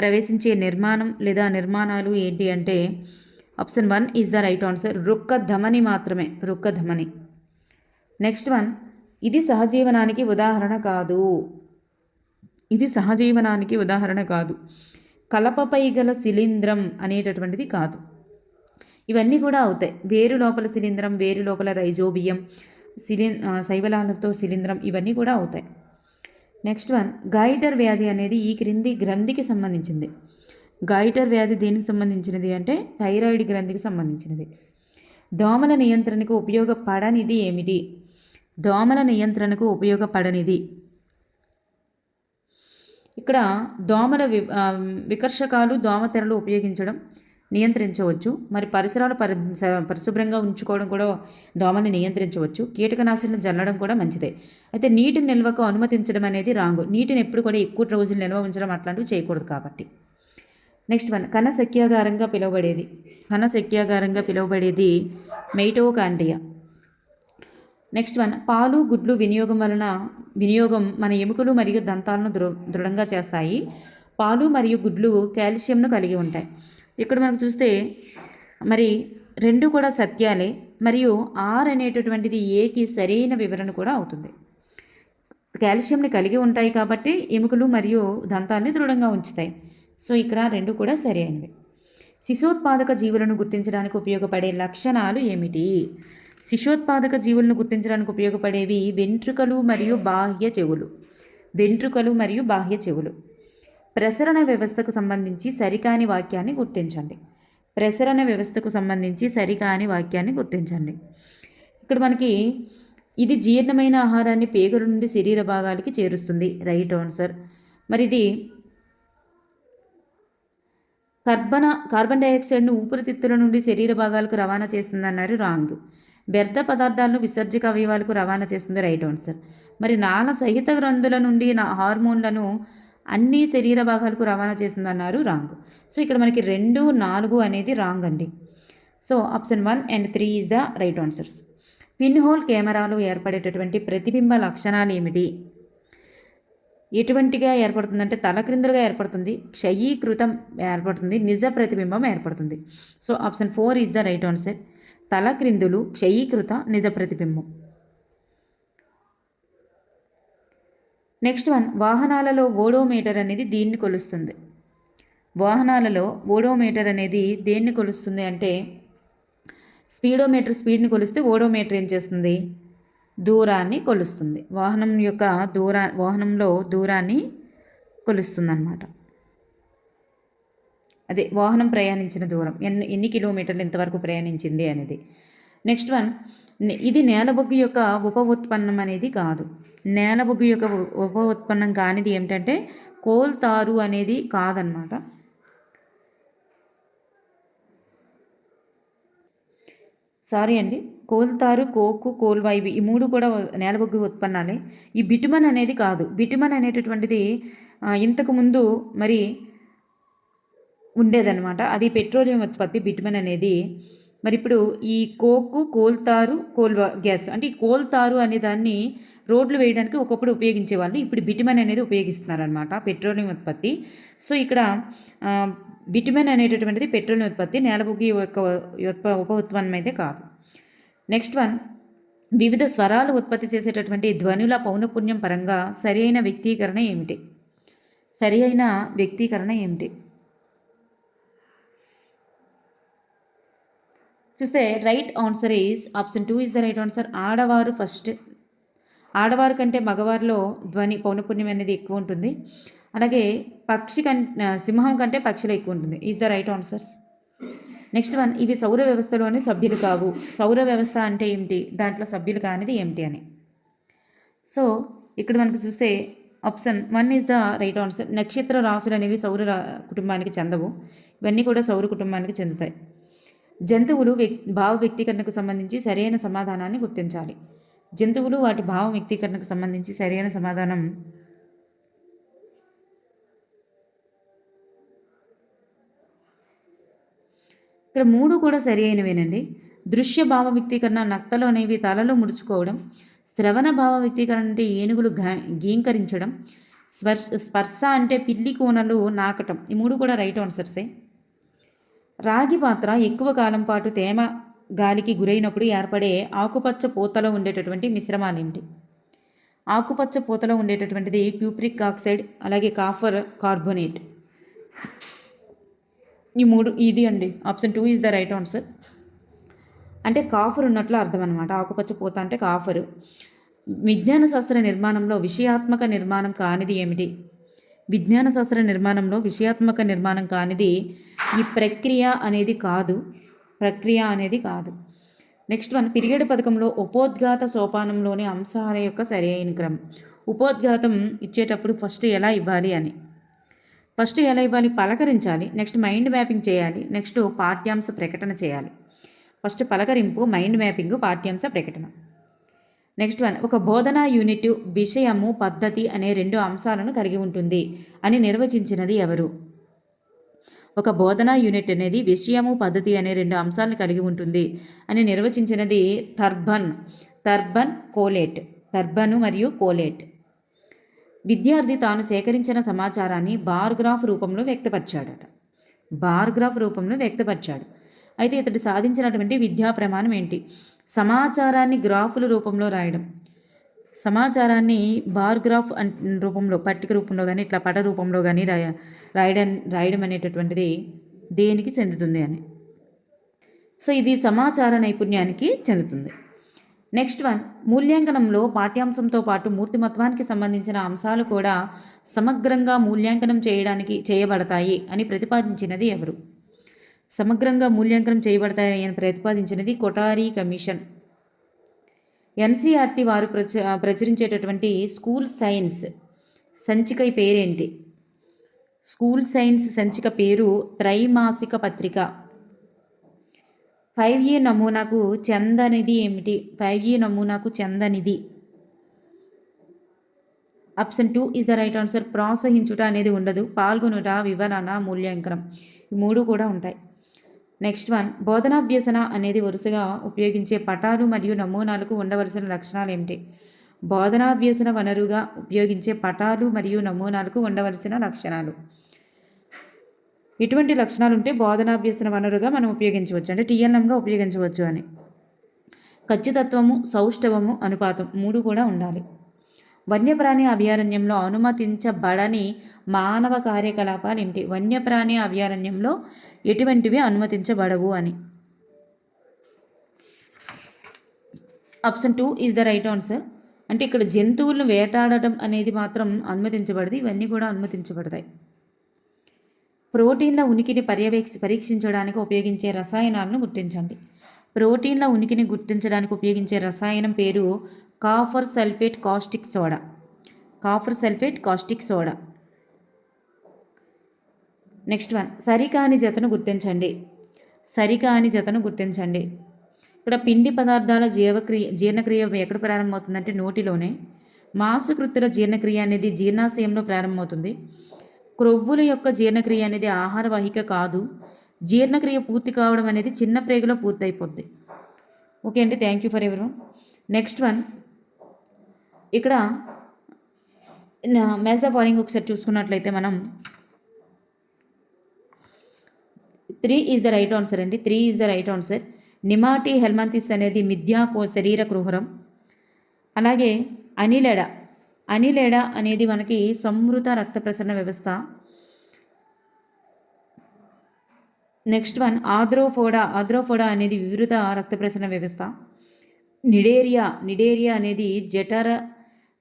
ప్రవేశించే నిర్మాణం లేదా నిర్మాణాలు ఏంటి అంటే option 1 is the right answer. వృక్క ధమని మాత్రమే. నెక్స్ట్ వన్, ఇది సహజీవనానికి ఉదాహరణ కాదు. కలపపై గల శిలీంధ్రం అనేటటువంటిది కాదు. ఇవన్నీ కూడా అవుతాయి. వేరు లోపల శిలీంధ్రం, వేరు లోపల రైజోబియం, శైవలాలతో శిలీంధ్రం, ఇవన్నీ కూడా అవుతాయి. నెక్స్ట్ వన్, గాయిటర్ వ్యాధి అనేది ఈ క్రింది గ్రంథికి సంబంధించింది. గాయిటర్ వ్యాధి దేనికి సంబంధించినది అంటే థైరాయిడ్ గ్రంథికి సంబంధించినది. దోమల నియంత్రణకు ఉపయోగపడనిది ఏమిటి? దోమల నియంత్రణకు ఉపయోగపడనిది. ఇక్కడ దోమల వికర్షకాలు దోమతెరలు ఉపయోగించడం నియంత్రించవచ్చు. మరి పరిసరాలు పరిశుభ్రంగా ఉంచుకోవడం కూడా దోమల్ని నియంత్రించవచ్చు. కీటకనాశిని జల్లడం కూడా మంచిదే. అయితే నీటిని నిల్వకు అనుమతించడం అనేది రాంగు. నీటిని ఎప్పుడు కూడా ఎక్కువ రోజులు నిల్వ ఉంచడం అట్లాంటివి చేయకూడదు కాబట్టి. నెక్స్ట్ వన్, కణశక్యాగారంగా పిలువబడేది మైటోకాండ్రియా. నెక్స్ట్ వన్, పాలు గుడ్లు వినియోగం మన ఎముకలు మరియు దంతాలను దృఢంగా చేస్తాయి. పాలు మరియు గుడ్లు కాల్షియంను కలిగి ఉంటాయి. ఇక్కడ మనకు చూస్తే మరి రెండు కూడా సత్యాలే, మరియు ఆర్ అనేటటువంటిది ఏకి సరైన వివరణ కూడా అవుతుంది. కాల్షియంని కలిగి ఉంటాయి కాబట్టి ఎముకలు మరియు దంతాన్ని దృఢంగా ఉంచుతాయి. సో ఇక్కడ రెండు కూడా సరైనవి. శిశోత్పాదక జీవులను గుర్తించడానికి ఉపయోగపడే లక్షణాలు ఏమిటి? శిశోత్పాదక జీవులను గుర్తించడానికి ఉపయోగపడేవి వెంట్రుకలు మరియు బాహ్య చెవులు. ప్రసరణ వ్యవస్థకు సంబంధించి సరికాని వాక్యాన్ని గుర్తించండి. ఇక్కడ మనకి ఇది జీర్ణమైన ఆహారాన్ని పేగుల నుండి శరీర భాగాలకి చేరుస్తుంది, రైట్ ఆన్సర్. మరి ఇది కార్బన్ డైఆక్సైడ్ను ఊపిరితిత్తుల నుండి శరీర భాగాలకు రవాణా చేస్తుందన్నారు, రాంగ్. వ్యర్థ పదార్థాలను విసర్జక అవయవాలకు రవాణా చేస్తుంది, రైట్ ఆన్సర్. మరి నాళ సహిత గ్రంథుల నుండి హార్మోన్లను అన్ని శరీర భాగాలకు రవాణా చేస్తుందన్నారు, రాంగ్. సో ఇక్కడ మనకి 2, 4 అనేది రాంగ్ అండి. So option 1 and 3 is the right answers. Pin hole కెమెరాలో ఏర్పడేటటువంటి ప్రతిబింబ లక్షణాలు ఏమిటి? ఎటువంటిగా ఏర్పడుతుందంటే తలక్రిందులుగా ఏర్పడుతుంది, క్షయీకృతం ఏర్పడుతుంది, నిజ ప్రతిబింబం ఏర్పడుతుంది. So option 4 is the right answer. తలక్రిందులు, క్షయీకృత, నిజ ప్రతిబింబం. నెక్స్ట్ వన్, వాహనాలలో ఓడోమీటర్ అనేది దీన్ని కొలుస్తుంది. దేన్ని కొలుస్తుంది అంటే స్పీడ్ని కొలిస్తే ఓడోమీటర్ ఏం చేస్తుంది? దూరాన్ని కొలుస్తుంది. వాహనంలో దూరాన్ని కొలుస్తుంది అన్నమాట. అదే వాహనం ప్రయాణించిన దూరం ఎన్ని కిలోమీటర్లు ఇంతవరకు ప్రయాణించింది అనేది. నెక్స్ట్ వన్, ఇది నేలబొగ్గు యొక్క ఉప ఉత్పన్నం అనేది కాదు. నేలబొగ్గు యొక్క ఉప ఉత్పన్నం కానిది ఏమిటంటే కోల్ తారు అనేది కాదనమాట. సారీ అండి, కోల్తారు, కోకు, కోల్వాయివి ఈ 3 కూడా నేలబొగ్గు ఉత్పన్నాలే. ఈ బిటుమన్ అనేది కాదు. బిటుమన్ అనేటటువంటిది ఇంతకుముందు మరి ఉండేదన్నమాట. అది పెట్రోలియం ఉత్పత్తి బిటుమన్ అనేది. మరి ఇప్పుడు ఈ కోకు, కోల్తారు, గ్యాస్ అంటే ఈ కోల్తారు అనే దాన్ని రోడ్లు వేయడానికి ఒకప్పుడు ఉపయోగించేవాళ్ళు. ఇప్పుడు బిటుమన్ అనేది ఉపయోగిస్తున్నారనమాట, పెట్రోలియం ఉత్పత్తి. సో ఇక్కడ బిటుమన్ అనేటటువంటిది పెట్రోలియం ఉత్పత్తి, నేలబొగ్గు యొక్క ఉప ఉత్పన్నం అయితే కాదు. నెక్స్ట్ వన్, వివిధ స్వరాలు ఉత్పత్తి చేసేటటువంటి ధ్వనుల పౌనపుణ్యం పరంగా సరైన వ్యక్తీకరణ ఏమిటి? చూస్తే right answer is option 2 is the right answer. ఆడవారు కంటే మగవారిలో ధ్వని పౌనపుణ్యం అనేది ఎక్కువ ఉంటుంది. అలాగే సింహం కంటే పక్షిలో ఎక్కువ ఉంటుంది, is the right answers. Next one, ఇవి సౌర వ్యవస్థలోని సభ్యులు కావు. సౌర వ్యవస్థ అంటే ఏమిటి, దాంట్లో సభ్యులు కానిది ఏమిటి అని. సో ఇక్కడ మనకు చూస్తే option 1 is the right answer. నక్షత్ర రాశులు అనేవి సౌర కుటుంబానికి చెందవు, ఇవన్నీ కూడా సౌర కుటుంబానికి చెందుతాయి. జంతువులు భావ వ్యక్తీకరణకు సంబంధించి సరైన సమాధానాన్ని గుర్తించాలి. జంతువులు వాటి భావ వ్యక్తీకరణకు సంబంధించి సరైన సమాధానం ఇక్కడ 3 కూడా సరి అయినవేనండి. దృశ్య భావ వ్యక్తీకరణ నత్తలు అనేవి తలలో ముడుచుకోవడం, శ్రవణ భావ వ్యక్తీకరణ అంటే ఏనుగులు గీంకరించడం, స్పర్శ అంటే పిల్లి కోనలు నాకటం. ఈ 3 కూడా రైట్ ఆన్సర్సే. రాగి పాత్ర ఎక్కువ కాలం పాటు తేమ గాలికి గురైనప్పుడు ఏర్పడే ఆకుపచ్చ పూతలో ఉండేటటువంటి మిశ్రమాలు ఏంటి? ఆకుపచ్చ పూతలో ఉండేటటువంటిది క్యూప్రిక్ ఆక్సైడ్, అలాగే కాఫర్ కార్బోనేట్. ఈ 3 ఇది అండి. Option 2 is the right answer. అంటే కాఫర్ ఉన్నట్లు అర్థం అనమాట. ఆకుపచ్చ పూత అంటే కాఫరు. విజ్ఞాన శాస్త్ర నిర్మాణంలో విషయాత్మక నిర్మాణం కానిది ఏమిటి? విజ్ఞాన శాస్త్ర నిర్మాణంలో విషయాత్మక నిర్మాణం కానిది ఈ ప్రక్రియ అనేది కాదు. నెక్స్ట్ వన్, పీరియడ్ పథకంలో ఉపోద్ఘాత సోపానంలోని అంశాల యొక్క సరైన క్రమం. ఉపోద్ఘాతం ఇచ్చేటప్పుడు ఫస్ట్ ఎలా ఇవ్వాలి అని. ఫస్ట్ ఎలా ఇవ్వాలి? పలకరించాలి. నెక్స్ట్ మైండ్ మ్యాపింగ్ చేయాలి. నెక్స్ట్ పాఠ్యాంశ ప్రకటన చేయాలి. ఫస్ట్ పలకరింపు, మైండ్ మ్యాపింగ్, పాఠ్యాంశ ప్రకటన. నెక్స్ట్ వన్, ఒక బోధనా యూనిట్ విషయము, పద్ధతి అనే 2 అంశాలను కలిగి ఉంటుంది అని నిర్వచించినది ఎవరు? ఒక బోధనా యూనిట్ అనేది విషయము, పద్ధతి అనే 2 అంశాలను కలిగి ఉంటుంది అని నిర్వచించినది థర్బన్ మరియు కోలేట్. విద్యార్థి తాను సేకరించిన సమాచారాన్ని బార్గ్రాఫ్ రూపంలో వ్యక్తపరిచాడు. అయితే ఇతడు సాధించినటువంటి విద్యా ప్రమాణం ఏంటి? సమాచారాన్ని గ్రాఫుల రూపంలో రాయడం. సమాచారాన్ని బార్గ్రాఫ్ రూపంలో, పట్టిక రూపంలో కానీ ఇట్లా పట రూపంలో కానీ రాయడం అనేటటువంటిది దేనికి చెందుతుంది అని. సో ఇది సమాచార నైపుణ్యానికి చెందుతుంది. నెక్స్ట్ వన్, మూల్యాంకనంలో పాఠ్యాంశంతో పాటు మూర్తిమత్వానికి సంబంధించిన అంశాలు కూడా సమగ్రంగా మూల్యాంకనం చేయబడతాయి అని ప్రతిపాదించినది ఎవరు? సమగ్రంగా మూల్యాంకనం చేయబడతాయి అని ప్రతిపాదించినది కొఠారి కమిషన్. ఎన్సీఆర్టీ వారు ప్రచురించేటటువంటి స్కూల్ సైన్స్ సంచిక పేరేంటి? స్కూల్ సైన్స్ సంచిక పేరు త్రైమాసిక పత్రిక. 5E నమూనాకు చెందనిది ఏమిటి? 5E నమూనాకు చెందనిది option 2 is the right answer. ప్రోత్సహించుట అనేది ఉండదు. పాల్గొనుట, వివరణ, మూల్యాంకనం ఈ 3 కూడా ఉంటాయి. నెక్స్ట్ వన్, బోధనాభ్యసన అనేది వరుసగా ఉపయోగించే పటాలు మరియు నమూనాలకు ఉండవలసిన లక్షణాలు ఏమిటి? బోధనాభ్యసన వనరుగా ఉపయోగించే పటాలు మరియు నమూనాలకు ఉండవలసిన లక్షణాలు. ఎటువంటి లక్షణాలు ఉంటే బోధనాభ్యసన వనరుగా మనం ఉపయోగించవచ్చు, అంటే టీఎల్ఎంగా ఉపయోగించవచ్చు అని. ఖచ్చితత్వము, సౌష్ఠవము, అనుపాతం 3 కూడా ఉండాలి. వన్యప్రాణి అభయారణ్యంలో అనుమతించబడని మానవ కార్యకలాపాలు ఏమిటి? వన్యప్రాణి అభయారణ్యంలో ఎటువంటివి అనుమతించబడవు అని. Option 2 is the right answer. అంటే ఇక్కడ జంతువులను వేటాడటం అనేది మాత్రం అనుమతించబడదు, ఇవన్నీ కూడా అనుమతించబడతాయి. ప్రోటీన్ల ఉనికిని పరీక్షించడానికి ఉపయోగించే రసాయనాలను గుర్తించండి. ప్రోటీన్ల ఉనికిని గుర్తించడానికి ఉపయోగించే రసాయనం పేరు copper sulphate caustic soda. Next one, సరికాని జతను గుర్తించండి. ఇక్కడ పిండి పదార్థాల జీర్ణక్రియ ఎక్కడ ప్రారంభమవుతుందంటే నోటిలోనే. మాంసకృత్తుల జీర్ణక్రియ అనేది జీర్ణాశయంలో ప్రారంభమవుతుంది. క్రొవ్వుల యొక్క జీర్ణక్రియ అనేది ఆహార వాహిక కాదు. జీర్ణక్రియ పూర్తి కావడం అనేది చిన్న ప్రేగులో పూర్తయిపోద్ది. ఓకే అండి, thank you for everyone. Next one, ఇక్కడ మ్యాథ్స్ ఆఫ్ ఫాలోయింగ్ ఒకసారి చూసుకున్నట్లయితే మనం 3 ఈజ్ ద రైట్ ఆన్సర్ అండి. 3 is the right answer. నిమాటి helminthes అనేది మిథ్యాకో శరీర కుహరం. అలాగే అనిలెడా అనేది మనకి సంవృత రక్త ప్రసరణ వ్యవస్థ. నెక్స్ట్ వన్, ఆర్థ్రోఫోడా అనేది వివృత రక్త ప్రసరణ వ్యవస్థ. నిడేరియా అనేది జఠర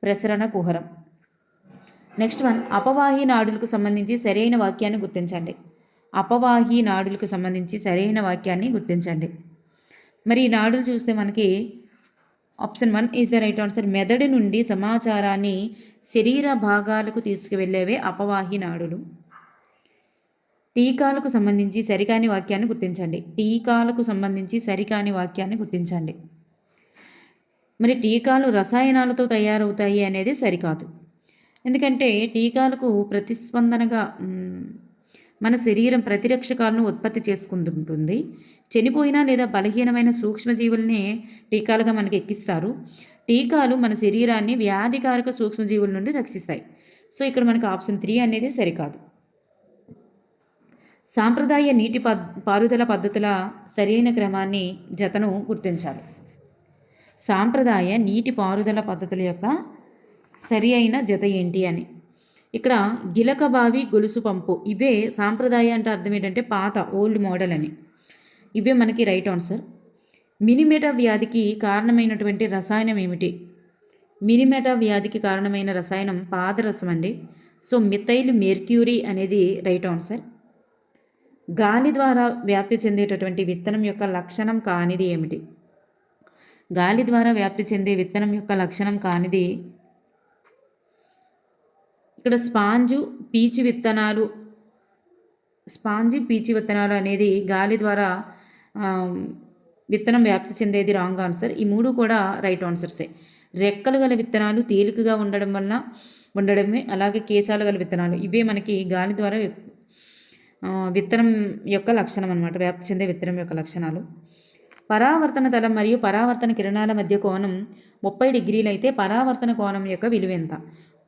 ప్రసరణ కుహరం. నెక్స్ట్ వన్, అపవాహి నాడులకు సంబంధించి సరైన వాక్యాన్ని గుర్తించండి. మరి ఈ నాడులు చూస్తే మనకి option 1 is the right answer. మెదడు నుండి సమాచారాన్ని శరీర భాగాలకు తీసుకువెళ్ళేవే అపవాహి నాడులు. టీకాలకు సంబంధించి సరికాని వాక్యాన్ని గుర్తించండి. మరి టీకాలు రసాయనాలతో తయారవుతాయి అనేది సరికాదు. ఎందుకంటే టీకాలకు ప్రతిస్పందనగా మన శరీరం ప్రతిరక్షకాలను ఉత్పత్తి చేసుకుంటుంటుంది. చనిపోయిన లేదా బలహీనమైన సూక్ష్మజీవులనే టీకాలుగా మనకి ఎక్కిస్తారు. టీకాలు మన శరీరాన్ని వ్యాధికారక సూక్ష్మజీవుల నుండి రక్షిస్తాయి. సో ఇక్కడ మనకు ఆప్షన్ 3 అనేది సరికాదు. సాంప్రదాయ నీటి పారుదల పద్ధతుల సరైన క్రమాన్ని జతను గుర్తించాలి. సాంప్రదాయ నీటి పారుదల పద్ధతుల యొక్క సరి అయిన జత ఏంటి అని. ఇక్కడ గిలక బావి, గొలుసు పంపు ఇవే సాంప్రదాయ అంటే అర్థం ఏంటంటే పాత, ఓల్డ్ మోడల్ అని. ఇవే మనకి రైట్ ఆన్సర్. మినిమేటా వ్యాధికి కారణమైనటువంటి రసాయనం ఏమిటి? మినిమేటా వ్యాధికి కారణమైన రసాయనం పాదరసం అండి. సో మిథైల్ మెర్క్యూరీ అనేది రైట్ ఆన్సర్. గాలి ద్వారా వ్యాప్తి చెందేటటువంటి విత్తనం యొక్క లక్షణం కానిది ఏమిటి? గాలి ద్వారా వ్యాప్తి చెందే విత్తనం యొక్క లక్షణం కానిది. ఇక్కడ స్పాంజు పీచి విత్తనాలు అనేది గాలి ద్వారా విత్తనం వ్యాప్తి చెందేది రాంగ్ ఆన్సర్. ఈ మూడు కూడా రైట్ ఆన్సర్సే. రెక్కలు గల విత్తనాలు తేలికగా ఉండడమే, అలాగే కేశాలు గల విత్తనాలు ఇవే మనకి గాలి ద్వారా విత్తనం యొక్క లక్షణం అనమాట, వ్యాప్తి చెందే విత్తనం యొక్క లక్షణాలు. పరావర్తన తలం మరియు పరావర్తన కిరణాల మధ్య కోణం 30 డిగ్రీలు అయితే పరావర్తన కోణం యొక్క విలువ ఎంత?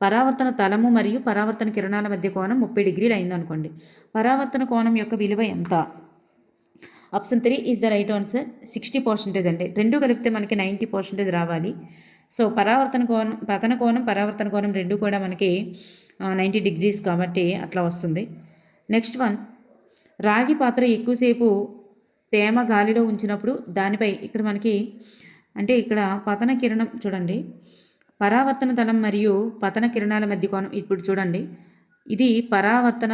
పరావర్తన తలము మరియు పరావర్తన కిరణాల మధ్య కోణం 30 డిగ్రీలు అయిందనుకోండి, పరావర్తన కోణం యొక్క విలువ ఎంత? Option 3 is the right answer. 60% అంటే రెండు కలిపితే మనకి 90% రావాలి. సో పతన కోణం పరావర్తన కోణం రెండు కూడా మనకి 90 డిగ్రీస్ కాబట్టి అట్లా వస్తుంది. నెక్స్ట్ వన్, రాగి పాత్ర ఎక్కువసేపు తేమ గాలిలో ఉంచినప్పుడు దానిపై ఇక్కడ మనకి అంటే ఇక్కడ పతన కిరణం చూడండి, పరావర్తన తలం మరియు పతన కిరణాల మధ్య కోణం. ఇప్పుడు చూడండి, ఇది పరావర్తన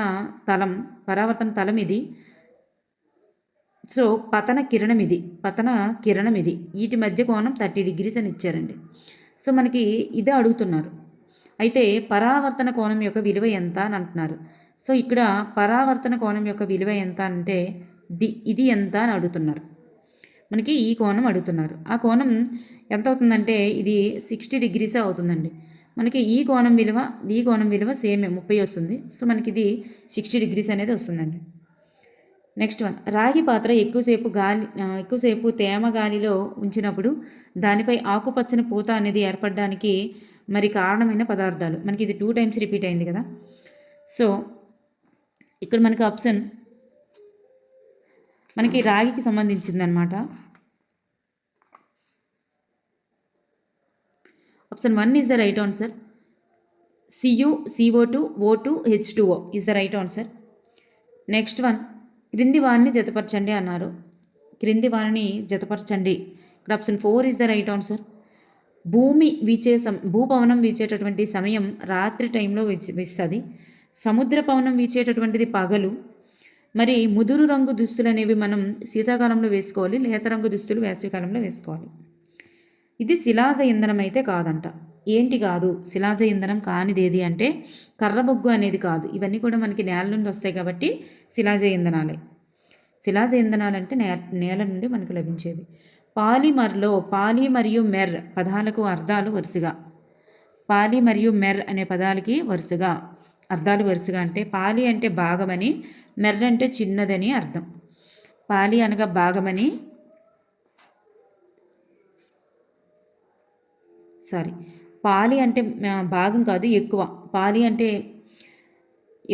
తలం ఇది. సో పతన కిరణం ఇది. వీటి మధ్య కోణం 30 డిగ్రీస్ అని ఇచ్చారండి. సో మనకి ఇదే అడుగుతున్నారు. అయితే పరావర్తన కోణం యొక్క విలువ ఎంత అని అంటున్నారు. సో ఇక్కడ పరావర్తన కోణం యొక్క విలువ ఎంత అంటే ఇది ఎంత అని అడుగుతున్నారు. మనకి ఈ కోణం అడుగుతున్నారు. ఆ కోణం ఎంత అవుతుందంటే ఇది 60 డిగ్రీసే అవుతుందండి. మనకి ఈ కోణం విలువ సేమే 30 వస్తుంది. సో మనకి ఇది 60 డిగ్రీస్ అనేది వస్తుందండి. నెక్స్ట్ వన్, రాగి పాత్ర ఎక్కువసేపు తేమ గాలిలో ఉంచినప్పుడు దానిపై ఆకుపచ్చని పూత అనేది ఏర్పడడానికి మరి కారణమైన పదార్థాలు. మనకి ఇది 2 టైమ్స్ రిపీట్ అయింది కదా. సో ఇక్కడ మనకి ఆప్షన్ మనకి రాగికి సంబంధించింది అనమాట. Option 1 is the right answer. CO2 O2 H2O is the right answer. Next one, క్రింది వారిని జతపరచండి అన్నారు. ఇక్కడ option 4 is the right answer. భూపవనం వీచేటటువంటి సమయం రాత్రి టైంలో వీస్తుంది. సముద్ర పవనం వీచేటటువంటిది పగలు. మరి ముదురు రంగు దుస్తులు అనేవి మనం శీతాకాలంలో వేసుకోవాలి, లేత రంగు దుస్తులు వేసవికాలంలో వేసుకోవాలి. ఇది శిలాజ ఇంధనం అయితే కాదంట. ఏంటి కాదు? శిలాజ ఇంధనం కానిదేది అంటే కర్రబొగ్గు అనేది కాదు. ఇవన్నీ కూడా మనకి నేల నుండి వస్తాయి కాబట్టి శిలాజ ఇంధనాలే. శిలాజ ఇంధనాలు అంటే నేల నుండి మనకు లభించేవి. పాలిమర్లో పాలి మరియు మెర్ పదాలకు అర్థాలు వరుసగా. పాలి మరియు మెర్ అనే పదాలకి అర్థాలు వరుసగా అంటే పాలి అంటే భాగమని, మెర్ అంటే చిన్నదని అర్థం. పాలి అనగా భాగమని, పాలి అంటే భాగం కాదు, ఎక్కువ. పాలి అంటే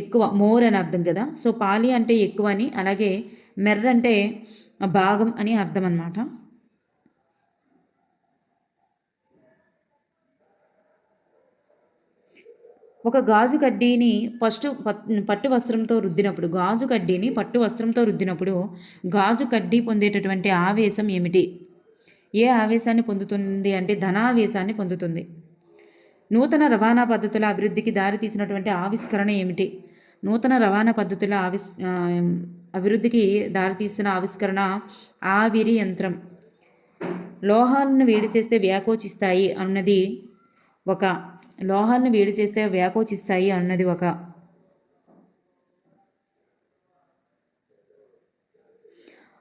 ఎక్కువ, మోర్ అని అర్థం కదా. సో పాలి అంటే ఎక్కువ అని, అలాగే మెర్ర అంటే భాగం అని అర్థం అన్నమాట. ఒక గాజు కడ్డీని పట్టు వస్త్రంతో రుద్దినప్పుడు గాజు కడ్డీ పొందేటటువంటి ఆవేశం ఏమిటి? ఏ ఆవేశాన్ని పొందుతుంది అంటే ధనావేశాన్ని పొందుతుంది. నూతన రవాణా పద్ధతుల అభివృద్ధికి దారితీసినటువంటి ఆవిష్కరణ ఏమిటి? నూతన రవాణా పద్ధతుల అభివృద్ధికి దారితీసిన ఆవిష్కరణ ఆవిరి యంత్రం. లోహాలను వేడి చేస్తే వ్యాకోచిస్తాయి అన్నది ఒక.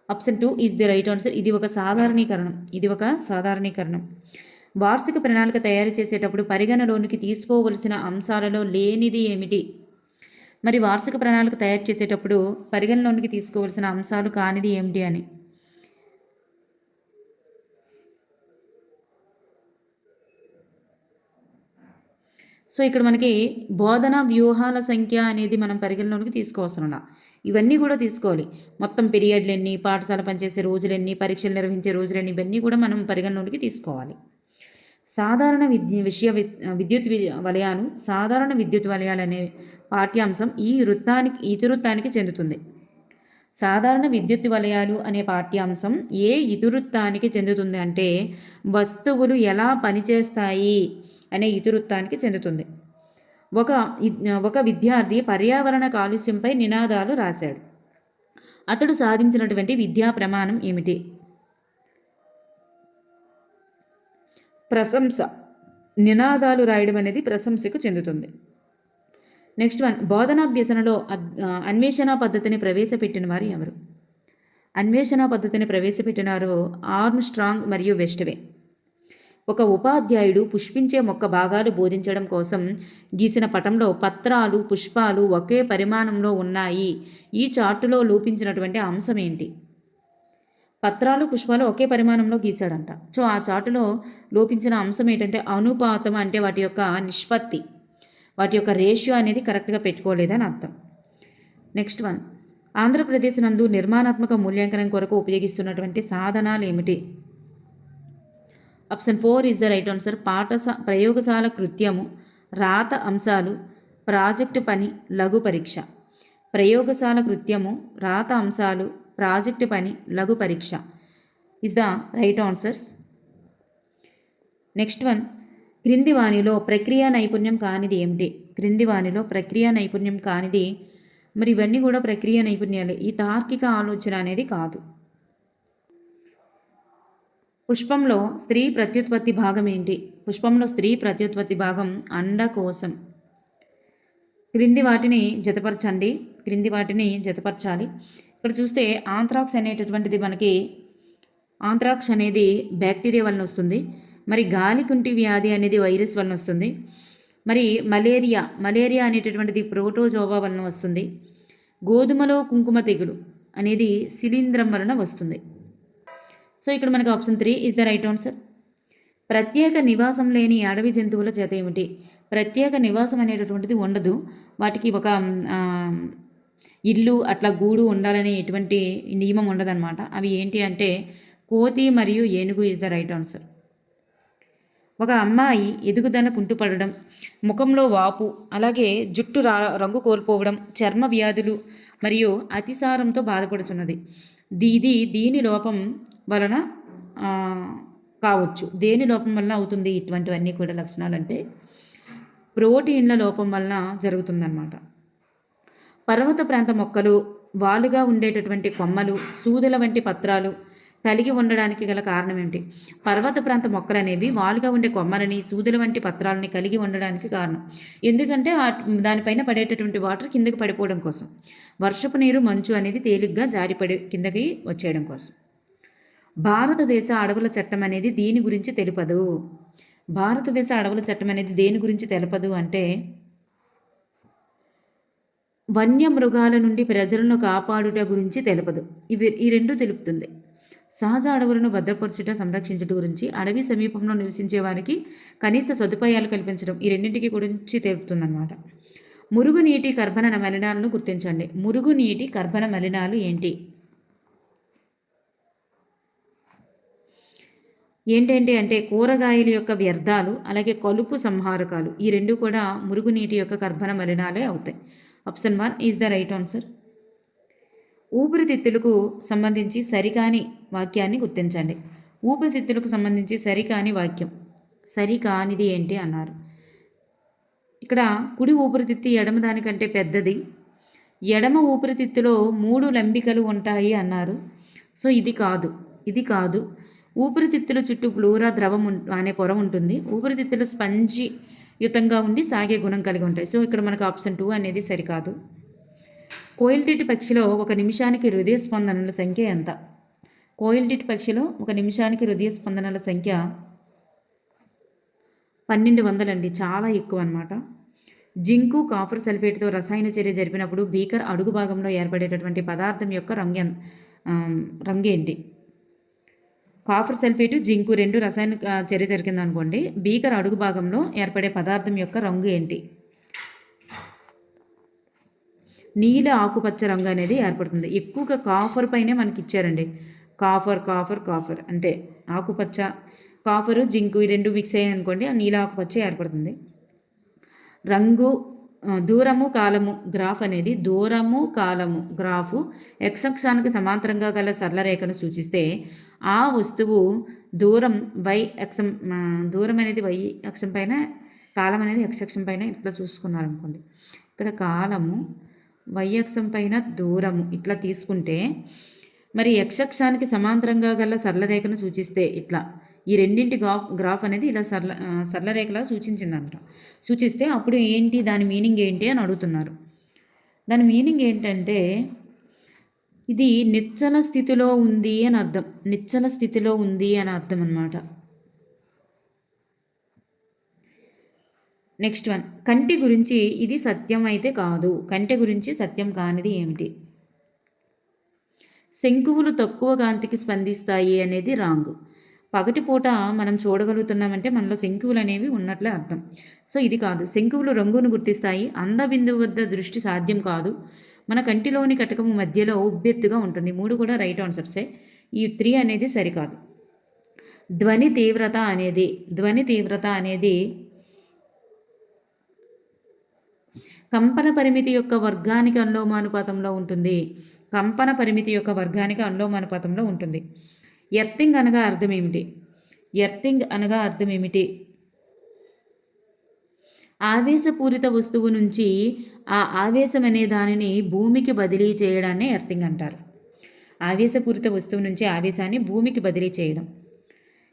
Option 2 is the right answer. ఇది ఒక సాధారణీకరణం. వార్షిక ప్రణాళిక తయారు చేసేటప్పుడు పరిగణలోనికి తీసుకోవలసిన అంశాలలో లేనిది ఏమిటి? మరి వార్షిక ప్రణాళిక తయారు చేసేటప్పుడు పరిగణలోనికి తీసుకోవలసిన అంశాలు కానిది ఏమిటి అని. సో ఇక్కడ మనకి బోధనా వ్యూహాల సంఖ్య అనేది మనం పరిగణలోనికి తీసుకోవస్తున్నా. ఇవన్నీ కూడా తీసుకోవాలి. మొత్తం పీరియడ్లు ఎన్ని, పాఠశాల పనిచేసే రోజులెన్ని, పరీక్షలు నిర్వహించే రోజులెన్ని, ఇవన్నీ కూడా మనం పరిగణలోనికి తీసుకోవాలి. సాధారణ విద్యుత్ వలయాలు అనే పాఠ్యాంశం ఈ ఇతివృత్తానికి చెందుతుంది. సాధారణ విద్యుత్ వలయాలు అనే పాఠ్యాంశం ఏ ఇతివృత్తానికి చెందుతుంది అంటే వస్తువులు ఎలా పనిచేస్తాయి అనే ఇతివృత్తానికి చెందుతుంది. ఒక విద్యార్థి పర్యావరణ కాలుష్యంపై నినాదాలు రాశాడు. అతడు సాధించినటువంటి విద్యా ప్రమాణం ఏమిటి? ప్రశంస, నినాదాలు రాయడం అనేది ప్రశంసకు చెందుతుంది. నెక్స్ట్ వన్, బోధనాభ్యసనలో అన్వేషణ పద్ధతిని ప్రవేశపెట్టిన వారు ఎవరు? అన్వేషణ పద్ధతిని ప్రవేశపెట్టినారు ఆర్మ్స్ట్రాంగ్ మరియు వెస్ట్వే. ఒక ఉపాధ్యాయుడు పుష్పించే మొక్క భాగాలు బోధించడం కోసం గీసిన పటంలో పత్రాలు, పుష్పాలు ఒకే పరిమాణంలో ఉన్నాయి. ఈ చార్టులో లోపించినటువంటి అంశం ఏంటి? పత్రాలు, పుష్పాలు ఒకే పరిమాణంలో గీశాడంట. సో ఆ చార్టులో లోపించిన అంశం ఏంటంటే అనుపాతం, అంటే వాటి యొక్క నిష్పత్తి, వాటి యొక్క రేషియో అనేది కరెక్ట్గా పెట్టుకోలేదని అర్థం. నెక్స్ట్ వన్, ఆంధ్రప్రదేశ్ నందు నిర్మాణాత్మక మూల్యాంకనం కొరకు ఉపయోగిస్తున్నటువంటి సాధనాలు ఏమిటి? Option 4 is the right answer. ప్రయోగశాల కృత్యము, రాత అంశాలు, ప్రాజెక్టు పని, లఘు పరీక్ష. ప్రయోగశాల కృత్యము, రాత అంశాలు, ప్రాజెక్టు పని, లఘు పరీక్ష is the right answers. Next one, క్రింది వానిలో ప్రక్రియ నైపుణ్యం కానిది ఏమిటి? క్రింది వానిలో ప్రక్రియ నైపుణ్యం కానిది, మరి ఇవన్నీ కూడా ప్రక్రియ నైపుణ్యాలే, ఈ తార్కిక ఆలోచన అనేది కాదు. పుష్పంలో స్త్రీ ప్రత్యుత్పత్తి భాగం ఏంటి? పుష్పంలో స్త్రీ ప్రత్యుత్పత్తి భాగం అండకోశం. క్రింది వాటిని జతపరచండి, క్రింది వాటిని జతపరచాలి. ఇక్కడ చూస్తే ఆంథ్రాక్స్ అనేటటువంటిది మనకి, ఆంథ్రాక్స్ అనేది బ్యాక్టీరియా వలన వస్తుంది. మరి గాలికుంటి వ్యాధి అనేది వైరస్ వలన వస్తుంది. మరి మలేరియా అనేటటువంటిది ప్రోటోజోవా వలన వస్తుంది. గోధుమలో కుంకుమ తెగులు అనేది శిలీంధ్రం వలన వస్తుంది. సో ఇక్కడ మనకి option 3 is the right answer. ప్రత్యేక నివాసం లేని అడవి జంతువుల చేత ఏమిటి? ప్రత్యేక నివాసం అనేటటువంటిది ఉండదు, వాటికి ఒక ఇల్లు అట్లా గూడు ఉండాలని ఎటువంటి నియమం ఉండదన్నమాట. అవి ఏంటి అంటే కోతి మరియు ఏనుగు ఈజ్ ద రైట్ ఆన్సర్. ఒక అమ్మాయి ఎదుగుదల కుంటుపడడం, ముఖంలో వాపు, అలాగే జుట్టు రంగు కోల్పోవడం, చర్మ వ్యాధులు మరియు అతిసారంతో బాధపడుతున్నది. దీని లోపం వలన కావచ్చు. దేని లోపం వలన అవుతుంది ఇటువంటివన్నీ కూడా లక్షణాలు అంటే ప్రోటీన్ల లోపం వలన జరుగుతుందన్నమాట. పర్వత ప్రాంత మొక్కలు వాలుగా ఉండేటటువంటి కొమ్మలు, సూదుల వంటి పత్రాలు కలిగి ఉండడానికి గల కారణం ఏమిటి? పర్వత ప్రాంత మొక్కలు అనేవి వాలుగా ఉండే కొమ్మలని, సూదుల వంటి పత్రాలని కలిగి ఉండడానికి కారణం ఎందుకంటే దానిపైన పడేటటువంటి వాటర్ కిందకి పడిపోవడం కోసం, వర్షపు నీరు, మంచు అనేది తేలిగ్గా జారిపడి కిందకి వచ్చేయడం కోసం. భారతదేశ అడవుల చట్టం అనేది దీని గురించి తెలుపదు. భారతదేశ అడవుల చట్టం అనేది దేని గురించి తెలుపదు అంటే వన్యమృగాల నుండి ప్రజలను కాపాడుట గురించి తెలుపదు. ఈ రెండు తెలుపుతుంది. సహజ అడవులను భద్రపరచుట, సంరక్షించుట గురించి, అడవి సమీపంలో నివసించే వారికి కనీస సదుపాయాలు కల్పించడం, ఈ రెండింటికి గురించి తెలుపుతుందన్నమాట. మురుగునీటి కర్బన మలినాలను గుర్తించండి. మురుగునీటి కర్బన మలినాలు ఏంటి? ఏంటంటే అంటే కూరగాయల యొక్క వ్యర్థాలు, అలాగే కలుపు సంహారకాలు, ఈ రెండు కూడా మురుగునీటి యొక్క కర్బన మలినాలే అవుతాయి. Option 1 is the right answer. ఊపిరితిత్తులకు సంబంధించి సరికాని వాక్యాన్ని గుర్తించండి. ఊపిరితిత్తులకు సంబంధించి సరికాని వాక్యం, సరికానిది ఏంటి అన్నారు. ఇక్కడ కుడి ఊపిరితిత్తు ఎడమ దానికంటే పెద్దది, ఎడమ ఊపిరితిత్తులో 3 లంబికలు ఉంటాయి అన్నారు. సో ఇది కాదు. ఊపిరితిత్తుల చుట్టూ ప్లూరా ద్రవం అనే పొర ఉంటుంది. ఊపిరితిత్తులు స్పంజి యుతంగా ఉండి సాగే గుణం కలిగి ఉంటాయి. సో ఇక్కడ మనకు ఆప్షన్ 2 అనేది సరికాదు. కోయిల్టీటి పక్షిలో ఒక నిమిషానికి హృదయ స్పందనల సంఖ్య ఎంత? కోయిల్టీటి పక్షిలో ఒక నిమిషానికి హృదయ స్పందనల సంఖ్య 1200 అండి, చాలా ఎక్కువ అనమాట. జింకు కాపర్ సల్ఫేట్తో రసాయన చర్య జరిపినప్పుడు బీకర్ అడుగు భాగంలో ఏర్పడేటటువంటి పదార్థం యొక్క రంగేంటి? కాపర్ సల్ఫేటు, జింకు రెండు రసాయన చర్య జరిగింది అనుకోండి, బీకర్ అడుగు భాగంలో ఏర్పడే పదార్థం యొక్క రంగు ఏంటి? నీల ఆకుపచ్చ రంగు అనేది ఏర్పడుతుంది. ఎక్కువగా కాఫర్ పైనే మనకి ఇచ్చారండి. కాఫర్ అంతే. ఆకుపచ్చ, కాఫరు, జింకు ఈ రెండు మిక్స్ అయ్యాయి అనుకోండి, నీల ఆకుపచ్చ ఏర్పడుతుంది. రంగు, దూరము కాలము గ్రాఫ్ అనేది దూరము కాలము గ్రాఫు x అక్షానికి సమాంతరంగా గల సరళ రేఖను సూచిస్తే ఆ వస్తువు దూరం y అక్షం, దూరం అనేది y అక్షం పైన, కాలం అనేది x అక్షం పైన ఇట్లా చూసుకున్నారనుకోండి. ఇక్కడ కాలము y అక్షం పైన దూరము ఇట్లా తీసుకుంటే మరి x అక్షానికి సమాంతరంగా గల సరళ రేఖను సూచిస్తే ఇట్లా ఈ రెండింటి గ్రాఫ్ అనేది ఇలా సరళ రేఖలా సూచించిందంట. సూచిస్తే అప్పుడు ఏంటి దాని మీనింగ్ ఏంటి అని అడుగుతున్నారు. దాని మీనింగ్ ఏంటంటే ఇది నిశ్చల స్థితిలో ఉంది అని అర్థం. నిశ్చల స్థితిలో ఉంది అని అర్థం అన్నమాట. నెక్స్ట్ వన్, కంటి గురించి ఇది సత్యం అయితే కాదు. కంటి గురించి సత్యం కానిది ఏమిటి? శంకువులు తక్కువ కాంతికి స్పందిస్తాయి అనేది రాంగ్. పగటిపూట మనం చూడగలుగుతున్నామంటే మనలో శంకువులు అనేవి ఉన్నట్లే అర్థం. సో ఇది కాదు. శంకువులు రంగును గుర్తిస్తాయి. బిందువు వద్ద దృష్టి సాధ్యం కాదు. మన కంటిలోని కటకము మధ్యలో ఉబ్బెత్తుగా ఉంటుంది. 3 కూడా రైట్ ఆన్సర్సే. ఈ 3 అనేది సరికాదు. ధ్వని తీవ్రత అనేది కంపన పరిమితి యొక్క వర్గానికి అనులోమానుపాతంలో ఉంటుంది. కంపన పరిమితి యొక్క వర్గానికి అనులోమానుపాతంలో ఉంటుంది. ఎర్తింగ్ అనగా అర్థం ఏమిటి? ఎర్తింగ్ అనగా అర్థం ఏమిటి? ఆవేశపూరిత వస్తువు నుంచి ఆ ఆవేశం అనే దానిని భూమికి బదిలీ చేయడాన్ని ఎర్తింగ్ అంటారు. ఆవేశపూరిత వస్తువు నుంచి ఆవేశాన్ని భూమికి బదిలీ చేయడం.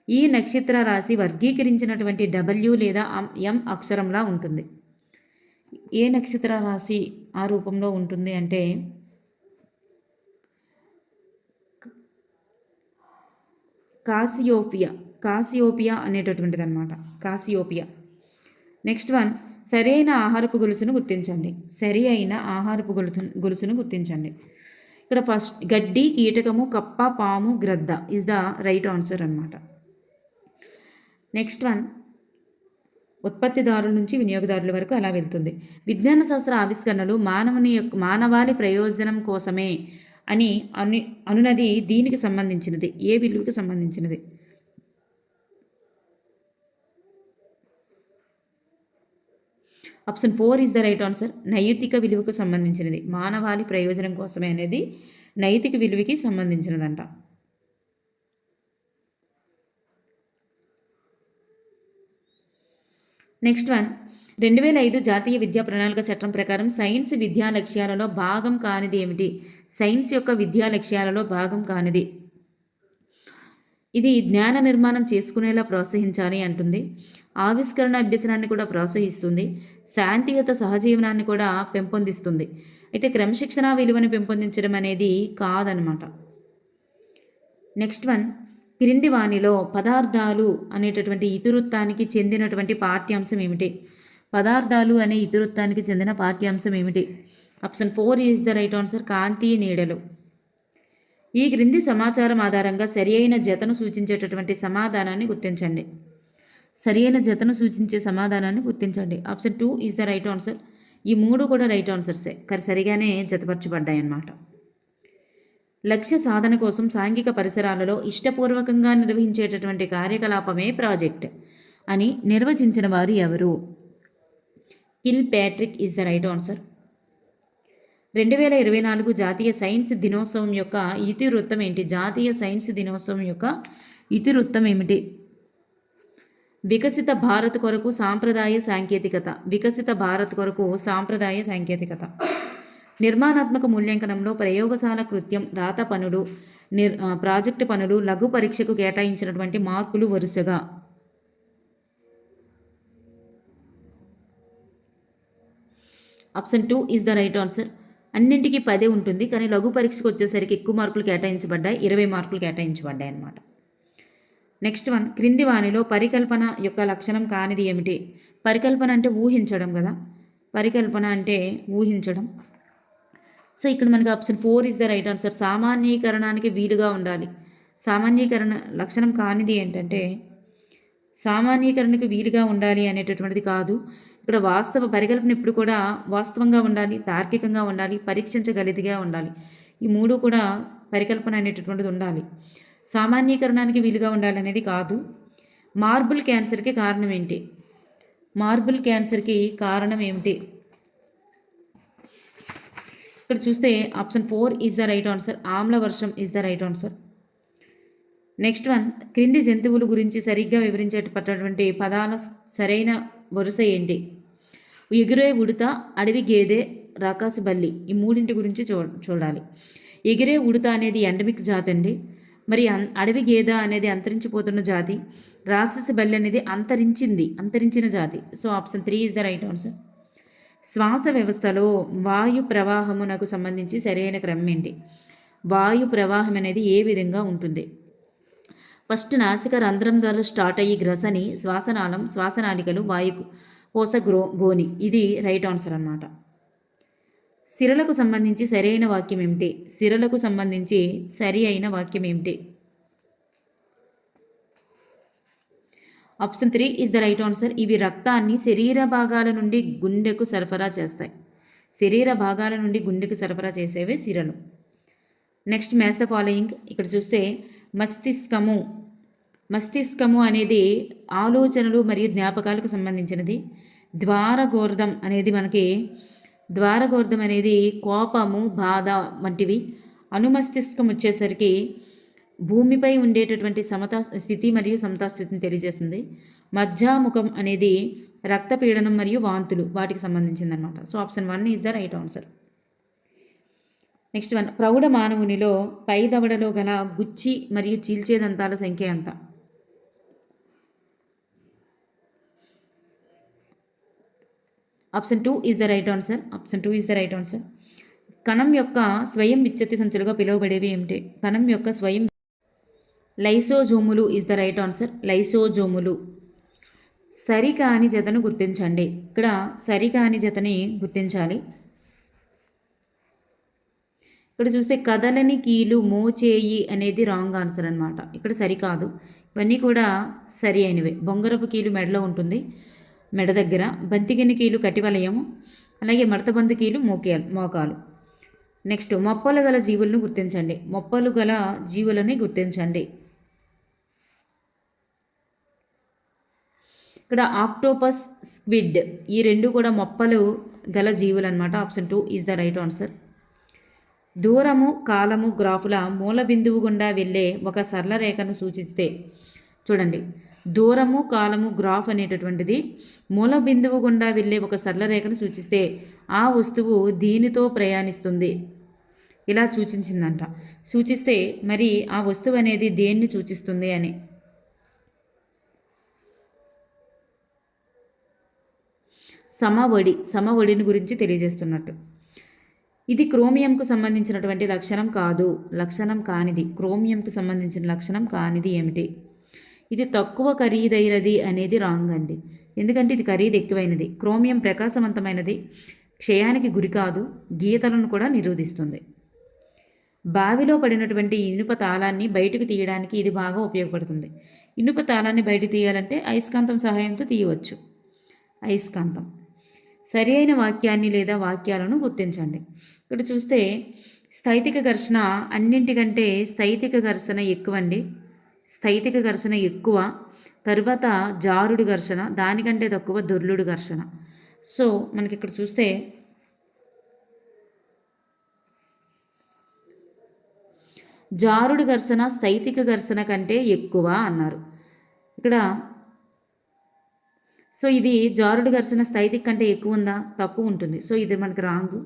ఈ నక్షత్ర రాశి వర్గీకరించినటువంటి W లేదా M అక్షరంలా ఉంటుంది. ఏ నక్షత్ర రాశి ఆ రూపంలో ఉంటుంది అంటే కాసియోపియా అనేటటువంటిది అనమాట. కాసియోపియా. నెక్స్ట్ వన్, సరి అయిన ఆహారపు గొలుసును గుర్తించండి. సరి అయిన ఆహారపు గొలుసును గుర్తించండి. ఇక్కడ ఫస్ట్ గడ్డి, కీటకము, కప్ప, పాము, గ్రద్ద ఇస్ ద రైట్ ఆన్సర్ అనమాట. నెక్స్ట్ వన్, ఉత్పత్తిదారుల నుంచి వినియోగదారుల వరకు అలా వెళ్తుంది. విజ్ఞాన శాస్త్ర ఆవిష్కరణలు మానవాళి ప్రయోజనం కోసమే అని అనునది దీనికి సంబంధించినది. ఏ విలువకి సంబంధించినది? Option 4 is the right answer. నైతిక విలువకు సంబంధించినది. మానవాళి ప్రయోజనం కోసమే అనేది నైతిక విలువకి సంబంధించినదంట. నెక్స్ట్ వన్, 2005 జాతీయ విద్యా ప్రణాళిక చట్టం ప్రకారం సైన్స్ విద్యా లక్ష్యాలలో భాగం కానిది ఏమిటి? సైన్స్ యొక్క విద్యా లక్ష్యాలలో భాగం కానిది. ఇది జ్ఞాన నిర్మాణం చేసుకునేలా ప్రోత్సహించాలి అంటుంది. ఆవిష్కరణ అభ్యసనాన్ని కూడా ప్రోత్సహిస్తుంది. శాంతియుత సహజీవనాన్ని కూడా పెంపొందిస్తుంది. అయితే క్రమశిక్షణ విలువను పెంపొందించడం అనేది కాదనమాట. నెక్స్ట్ వన్, క్రింది వానిలో పదార్థాలు అనేటటువంటి ఇతివృత్తానికి చెందినటువంటి పాఠ్యాంశం ఏమిటి? పదార్థాలు అనే ఇతివృత్తానికి చెందిన పాఠ్యాంశం ఏమిటి? Option 4 is the right answer. కాంతి, నీడలు. ఈ క్రింది సమాచారం ఆధారంగా సరి అయిన జతను సూచించేటటువంటి సమాధానాన్ని గుర్తించండి. సరి అయిన జతను సూచించే సమాధానాన్ని గుర్తించండి. Option 2 is the right answer. ఈ 3 కూడా రైట్ ఆన్సర్సే, సరిగానే జతపరచబడ్డాయి అన్నమాట. లక్ష్య సాధన కోసం సాంఘిక పరిసరాలలో ఇష్టపూర్వకంగా నిర్వహించేటటువంటి కార్యకలాపమే ప్రాజెక్ట్ అని నిర్వచించిన వారు ఎవరు? Kill Patrick is the right answer. 2024 జాతీయ సైన్స్ దినోత్సవం యొక్క ఇతివృత్తం ఏంటి? జాతీయ సైన్స్ దినోత్సవం యొక్క ఇతివృత్తం ఏమిటి? వికసిత భారత్ కొరకు సాంప్రదాయ సాంకేతికత. వికసిత భారత్ కొరకు సాంప్రదాయ సాంకేతికత. నిర్మాణాత్మక మూల్యాంకనంలో ప్రయోగశాల కృత్యం, రాత పనులు, ప్రాజెక్టు పనులు, లఘు పరీక్షకు కేటాయించినటువంటి మార్కులు వరుసగా. Option 2 is the right answer. అన్నింటికీ 10 ఉంటుంది, కానీ లఘు పరీక్షకు వచ్చేసరికి ఎక్కువ మార్కులు కేటాయించబడ్డాయి. 20 మార్కులు కేటాయించబడ్డాయి అన్నమాట. నెక్స్ట్ వన్, క్రింది వానిలో పరికల్పన యొక్క లక్షణం కానిది ఏమిటి? పరికల్పన అంటే ఊహించడం కదా. పరికల్పన అంటే ఊహించడం. సో ఇక్కడ మనకి option 4 is the right answer. సామాన్యీకరణానికి వీలుగా ఉండాలి. సామాన్యీకరణ లక్షణం కానిది ఏంటంటే సామాన్యీకరణకు వీలుగా ఉండాలి అనేటటువంటిది కాదు. ఇక్కడ వాస్తవ పరికల్పన ఇప్పుడు కూడా వాస్తవంగా ఉండాలి, తార్కికంగా ఉండాలి, పరీక్షించగలిదిగా ఉండాలి. ఈ 3 కూడా పరికల్పన అనేటటువంటిది ఉండాలి. సామాన్యీకరణానికి వీలుగా ఉండాలి అనేది కాదు. మార్బుల్ క్యాన్సర్కి కారణం ఏంటి? మార్బుల్ క్యాన్సర్కి కారణం ఏమిటి? ఇక్కడ చూస్తే option 4 is the right answer. ఆమ్ల వర్షం is the right answer. Next one, క్రింది జంతువుల గురించి సరిగ్గా వివరించేటటువంటి పదాల సరైన వరుస ఏంటి? ఎగిరే ఉడత, అడవి గేదె, రాకాసి బల్లి. ఈ 3 గురించి చూడాలి. ఎగిరే ఉడత అనేది ఎండమిక్ జాతి అండి. మరి అడవి గేద అనేది అంతరించిపోతున్న జాతి, రాక్షస బల్లి అనేది అంతరించిన జాతి. So option 3 is the right answer. శ్వాస వ్యవస్థలో వాయు ప్రవాహమునకు సంబంధించి సరైన క్రమం ఏంటి? వాయు ప్రవాహం అనేది ఏ విధంగా ఉంటుంది? ఫస్ట్ నాసిక రంధ్రం ద్వారా స్టార్ట్ అయ్యి గ్రసని, శ్వాసనాళం, శ్వాసనాళికలు, కోశ గోని. ఇది రైట్ ఆన్సర్ అన్నమాట. సిరలకు సంబంధించి సరైన వాక్యం ఏమిటి? సిరలకు సంబంధించి సరి అయిన వాక్యం ఏమిటి? Option 3 is the right answer. ఇవి రక్తాన్ని శరీర భాగాల నుండి గుండెకు సరఫరా చేస్తాయి. శరీర భాగాల నుండి గుండెకు సరఫరా చేసేవే సిరలు. Next match the following. ఇక్కడ చూస్తే మస్తిష్కము అనేది ఆలోచనలు మరియు జ్ఞాపకాలకు సంబంధించినది. ద్వారగోర్ధం అనేది కోపము, బాధ వంటివి. అనుమస్తిష్కం వచ్చేసరికి భూమిపై ఉండేటటువంటి సమతా స్థితి మరియు సమతా స్థితిని తెలియజేస్తుంది. మధ్యాముఖం అనేది రక్తపీడనం మరియు వాంతులు, వాటికి సంబంధించిందనమాట. So option 1 is the right answer. Next 1. ప్రౌఢ మానవునిలో పై దవడలో గల గుచ్చి మరియు చీల్చే దంతాల సంఖ్య ఎంత? Option 2 is the right answer. కణం యొక్క స్వయం విచ్ఛత్తి సంచులుగా పిలువబడేవి ఏమిటి? కణం యొక్క స్వయం లైసోజోములు ఈజ్ ద రైట్ ఆన్సర్. లైసోజోములు. సరికాని జతను గుర్తించండి. ఇక్కడ సరికాని జతని గుర్తించాలి. ఇక్కడ చూస్తే కదలని కీలు, మోచేయి అనేది రాంగ్ ఆన్సర్ అనమాట. ఇక్కడ సరికాదు. ఇవన్నీ కూడా సరి అయినవే. బొంగరపు కీలు మెడలో ఉంటుంది, మెడ దగ్గర. బంతిగిన్ని కీలు కటివలయము, అలాగే మడతబందు కీలు మోకాలు. నెక్స్ట్ మొప్పలు గల జీవులను గుర్తించండి. ఇక్కడ ఆక్టోపస్, స్క్విడ్ ఈ రెండు కూడా మొప్పలు గల జీవులు అనమాట. Option 2 is the right answer. దూరము, కాలము, గ్రాఫుల మూల బిందువు గుండా వెళ్ళే ఒక సరళ రేఖను సూచిస్తే, చూడండి, దూరము, కాలము, గ్రాఫ్ అనేటటువంటిది మూల బిందువు గుండా వెళ్ళే ఒక సరళ రేఖను సూచిస్తే ఆ వస్తువు దీనితో ప్రయాణిస్తుంది. ఇలా సూచిస్తే మరి ఆ వస్తువు అనేది దేన్ని సూచిస్తుంది అని. సమవడిని గురించి తెలియజేస్తున్నట్టు. ఇది క్రోమియంకు సంబంధించినటువంటి లక్షణం కానిది. క్రోమియంకు సంబంధించిన లక్షణం కానిది ఏమిటి? ఇది తక్కువ ఖరీదైనది అనేది రాంగ్ అండి. ఎందుకంటే ఇది ఖరీదు ఎక్కువైనది. క్రోమియం ప్రకాశవంతమైనది, క్షయానికి గురి కాదు, గీతలను కూడా నిరోధిస్తుంది. బావిలో పడినటువంటి ఇనుప తాళాన్ని బయటకు తీయడానికి ఇది బాగా ఉపయోగపడుతుంది. ఇనుప తాళాన్ని బయట తీయాలంటే అయస్కాంతం సహాయంతో తీయవచ్చు. అయస్కాంతం. సరి అయిన వాక్యాన్ని లేదా వాక్యాలను గుర్తించండి. ఇక్కడ చూస్తే స్థైతిక ఘర్షణ అన్నింటికంటే స్థైతిక ఘర్షణ ఎక్కువ. తర్వాత జారుడు ఘర్షణ, దానికంటే తక్కువ దొర్లుడు ఘర్షణ. సో మనకి ఇక్కడ చూస్తే జారుడు ఘర్షణ స్థైతిక ఘర్షణ కంటే ఎక్కువ అన్నారు ఇక్కడ. సో ఇది జారుడు ఘర్షణ స్థైతిక కంటే ఎక్కువ ఉందా? తక్కువ ఉంటుంది. సో ఇది మనకి రాంగు.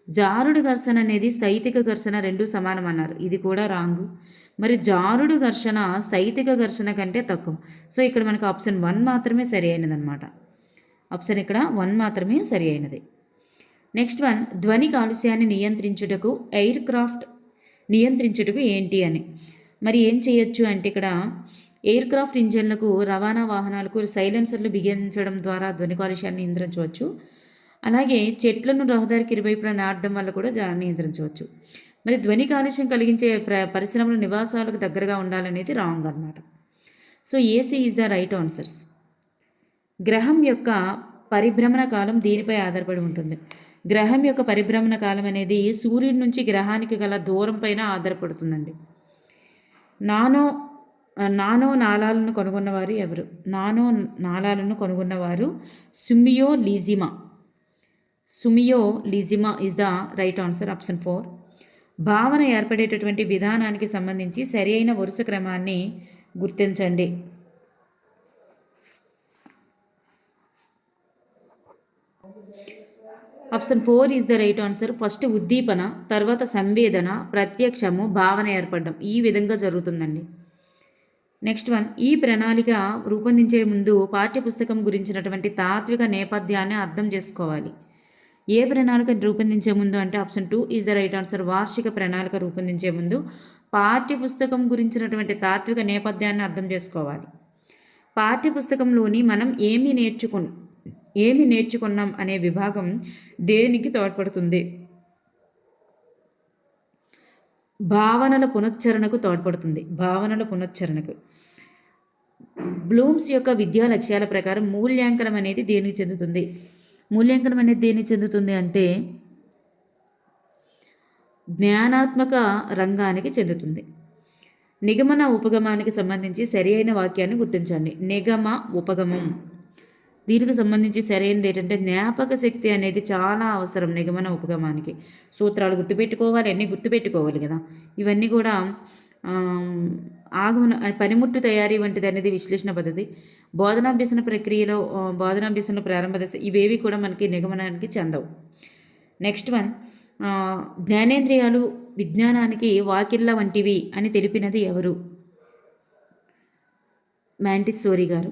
జారుడు ఘర్షణ అనేది స్థైతిక ఘర్షణ రెండు సమానం అన్నారు. ఇది కూడా రాంగు. మరి జారుడు ఘర్షణ స్థైతిక ఘర్షణ కంటే తక్కువ. సో ఇక్కడ మనకు ఆప్షన్ 1 మాత్రమే సరి అయినది అనమాట. ఆప్షన్ ఇక్కడ 1 మాత్రమే సరి అయినది. నెక్స్ట్ 1. ధ్వని కాలుష్యాన్ని నియంత్రించుటకు ఏంటి అని. మరి ఏం చేయొచ్చు అంటే ఇక్కడ ఎయిర్ క్రాఫ్ట్ ఇంజన్లకు, రవాణా వాహనాలకు సైలెన్సర్లు బిగించడం ద్వారా ధ్వని కాలుష్యాన్ని నియంత్రించవచ్చు. అలాగే చెట్లను రహదారికి ఇరువైపులా నాటడం వల్ల కూడా నియంత్రించవచ్చు. మరి ధ్వని కాలుష్యం కలిగించే పరిశ్రమల నివాసాలకు దగ్గరగా ఉండాలనేది రాంగ్ అన్నమాట. So AC is the right answers. గ్రహం యొక్క పరిభ్రమణ కాలం దీనిపై ఆధారపడి ఉంటుంది. గ్రహం యొక్క పరిభ్రమణ కాలం అనేది సూర్యుడి నుంచి గ్రహానికి గల దూరం పైన ఆధారపడుతుందండి. నానో నాళాలను కనుగొన్నవారు ఎవరు? నానో నాళాలను కనుగొన్నవారు Sumio Iijima is the right answer. Option 4. భావన ఏర్పడేటటువంటి విధానానికి సంబంధించి సరి అయిన వరుస క్రమాన్ని గుర్తించండి. Option 4 is the right answer. First ఉద్దీపన, తర్వాత సంవేదన, ప్రత్యక్షము, భావన ఏర్పడడం, ఈ విధంగా జరుగుతుందండి. నెక్స్ట్ వన్, ఈ ప్రణాళిక రూపొందించే ముందు పాఠ్యపుస్తకం గురించినటువంటి తాత్విక నేపథ్యాన్ని అర్థం చేసుకోవాలి. ఏ ప్రణాళిక రూపొందించే ముందు అంటే option 2 is the right answer. వార్షిక ప్రణాళిక రూపొందించే ముందు పాఠ్యపుస్తకం గురించినటువంటి తాత్విక నేపథ్యాన్ని అర్థం చేసుకోవాలి. పాఠ్యపుస్తకంలోని మనం ఏమి నేర్చుకున్నాం అనే విభాగం దేనికి తోడ్పడుతుంది? భావనల పునశ్చరణకు తోడ్పడుతుంది. భావనల పునశ్చరణకు. బ్లూమ్స్ యొక్క విద్యా లక్ష్యాల ప్రకారం మూల్యాంకనం అనేది దేనికి చెందుతుంది? మూల్యాంకనం అనేది దేనికి చెందుతుంది అంటే జ్ఞానాత్మక రంగానికి చెందుతుంది. నిగమన ఉపగమానికి సంబంధించి సరి అయిన వాక్యాన్ని గుర్తించండి. నిగమ ఉపగమం, దీనికి సంబంధించి సరైనది ఏంటంటే జ్ఞాపక శక్తి అనేది చాలా అవసరం నిగమన ఉపగమానికి. సూత్రాలు గుర్తుపెట్టుకోవాలి, అన్నీ గుర్తుపెట్టుకోవాలి కదా. ఇవన్నీ కూడా ఆగమన పనిముట్టు తయారీ వంటిది అనేది విశ్లేషణ పద్ధతి. బోధనాభ్యసన ప్రారంభ దశ, ఇవేవి కూడా మనకి నిగమనానికి చెందవు. నెక్స్ట్ వన్, జ్ఞానేంద్రియాలు విజ్ఞానానికి వాకిళ్ళ వంటివి అని తెలిపినది ఎవరు? మ్యాంటిస్సోరీ గారు.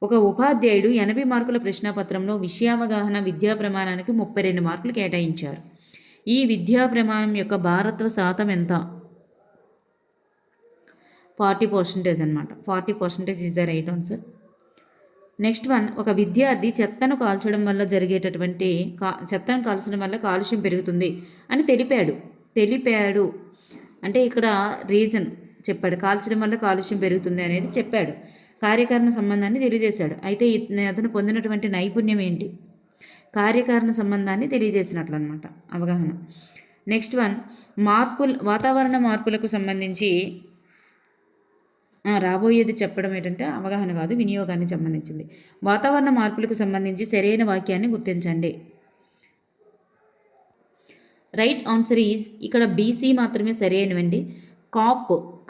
ఒక ఉపాధ్యాయుడు 80 మార్కుల ప్రశ్నాపత్రంలో విషయావగాహన విద్యా ప్రమాణానికి 32 మార్కులు కేటాయించారు. ఈ విద్యా ప్రమాణం యొక్క భారత్వ శాతం ఎంత? 40% అనమాట. 40% is the right answer. Next one, ఒక విద్యార్థి చెత్తను కాల్చడం వల్ల కాలుష్యం పెరుగుతుంది అని తెలిపాడు అంటే ఇక్కడ రీజన్ చెప్పాడు. కాల్చడం వల్ల కాలుష్యం పెరుగుతుంది అనేది చెప్పాడు. కార్యకారణ సంబంధాన్ని తెలియజేశాడు. అయితే అతను పొందినటువంటి నైపుణ్యం ఏంటి? కార్యకారణ సంబంధాన్ని తెలియజేసినట్లు అనమాట, అవగాహన. నెక్స్ట్ వన్, వాతావరణ మార్పులకు సంబంధించి రాబోయేది చెప్పడం ఏంటంటే అవగాహన కాదు, వినియోగాన్ని సంబంధించింది. వాతావరణ మార్పులకు సంబంధించి సరైన వాక్యాన్ని గుర్తించండి. రైట్ ఆన్సర్ ఈజ్, ఇక్కడ బీసీ మాత్రమే సరైనవండి.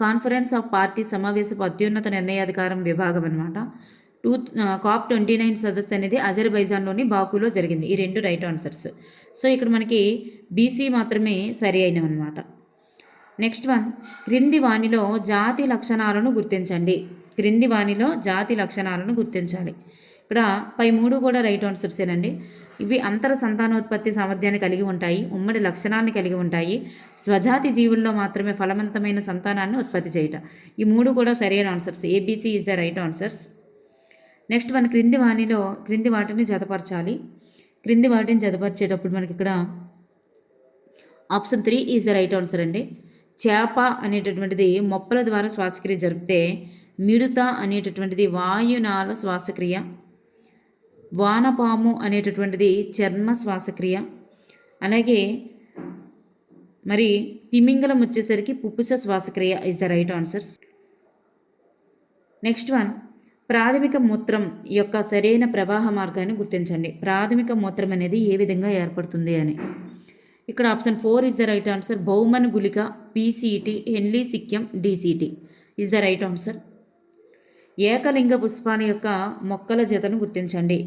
కాన్ఫరెన్స్ ఆఫ్ పార్టీ సమావేశపు అత్యున్నత నిర్ణయాధికారం విభాగం అనమాట. COP 29 సదస్సు అనేది అజర్బైజాన్లోని బాకులో జరిగింది. ఈ రెండు రైట్ ఆన్సర్స్. సో ఇక్కడ మనకి బీసీ మాత్రమే సరి అయినవన్నమాట. నెక్స్ట్ వన్, క్రింది వానిలో జాతి లక్షణాలను గుర్తించండి. గుర్తించాలి. ఇక్కడ పై 3 కూడా రైట్ ఆన్సర్సేనండి. ఇవి అంతర సంతానోత్పత్తి సామర్థ్యాన్ని కలిగి ఉంటాయి, ఉమ్మడి లక్షణాన్ని కలిగి ఉంటాయి, స్వజాతి జీవుల్లో మాత్రమే ఫలవంతమైన సంతానాన్ని ఉత్పత్తి చేయట. ఈ 3 కూడా సరైన answers. ABC is the right answers. Next one, క్రింది వాటిని జతపరచాలి. జతపరిచేటప్పుడు మనకి ఇక్కడ option 3 is the right answer అండి. చేప అనేటటువంటిది మొప్పల ద్వారా శ్వాసక్రియ జరిపితే, మిడుత అనేటటువంటిది వాయునాళ శ్వాసక్రియ, వానపాము అనేటటువంటిది చర్మ శ్వాసక్రియ, అలాగే మరి తిమింగలం వచ్చేసరికి పుప్పుస శ్వాసక్రియ is the right answers. Next one, ప్రాథమిక మూత్రం యొక్క సరైన ప్రవాహ మార్గాన్ని గుర్తించండి. ప్రాథమిక మూత్రం అనేది ఏ విధంగా ఏర్పడుతుంది అని. ఇక్కడ option 4 is the right answer. Bowman గుళిక, పీసీటీ, హెన్లీ సిక్యం, DCT is the right answer. ఏకలింగ పుష్పాల యొక్క మొక్కల జతను గుర్తించండి.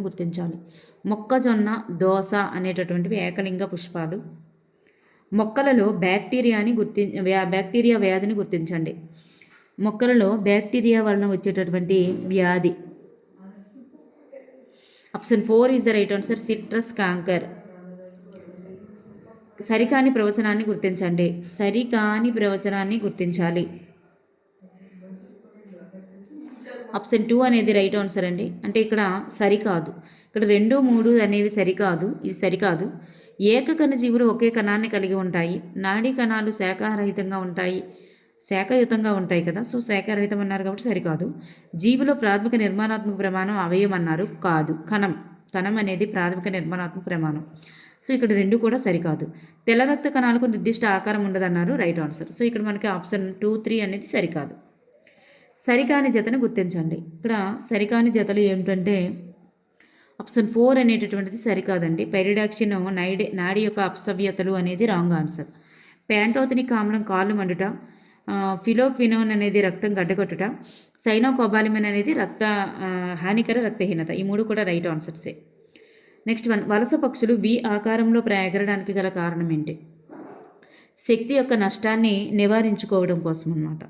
గుర్తించాలి. మొక్కజొన్న, దోస అనేటటువంటివి ఏకలింగ పుష్పాలు. మొక్కలలో బ్యాక్టీరియా వ్యాధిని గుర్తించండి. మొక్కలలో బ్యాక్టీరియా వలన వచ్చేటటువంటి వ్యాధి. Option 4 is the right answer. Citrus canker. సరికాని ప్రవచనాన్ని గుర్తించాలి. ఆప్షన్ 2 అనేది రైట్ ఆన్సర్ అండి. అంటే ఇక్కడ సరికాదు. ఇక్కడ 2, 3 అనేవి ఇవి సరికాదు. ఏకకణ జీవులు ఒకే కణాన్ని కలిగి ఉంటాయి. నాడీ కణాలు శాఖయుతంగా ఉంటాయి కదా. సో శాఖరహితం అన్నారు కాబట్టి సరికాదు. జీవులో ప్రాథమిక నిర్మాణాత్మక ప్రమాణం అవయవం అన్నారు, కాదు. కణం అనేది ప్రాథమిక నిర్మాణాత్మక ప్రమాణం. సో ఇక్కడ 2 కూడా సరికాదు. తెల్ల రక్త కణాలకు నిర్దిష్ట ఆకారం ఉండదన్నారు, రైట్ ఆన్సర్. సో ఇక్కడ మనకి ఆప్షన్ 2, 3 అనేది సరికాదు. సరికాని జతను గుర్తించండి. ఇక్కడ సరికాని జతలు ఏమిటంటే ఆప్షన్ 4 అనేటటువంటిది సరికాదండి. పెరిడాక్సిన్ నాడి యొక్క అపసవ్యతలు అనేది రాంగ్ ఆన్సర్. ప్యాంటోథెనిక్ ఆమ్లం కాళ్ళు మండుట, ఫిలోక్వినోన్ అనేది రక్తం గడ్డగొట్టుట, సైనోకోబాలిమిన్ అనేది హానికర రక్తహీనత. ఈ 3 కూడా రైట్ ఆన్సర్సే. నెక్స్ట్ వన్, వలస పక్షులు వి ఆకారంలో ఎగరడానికి గల కారణం ఏంటి? శక్తి యొక్క నష్టాన్ని నివారించుకోవడం కోసం అన్నమాట.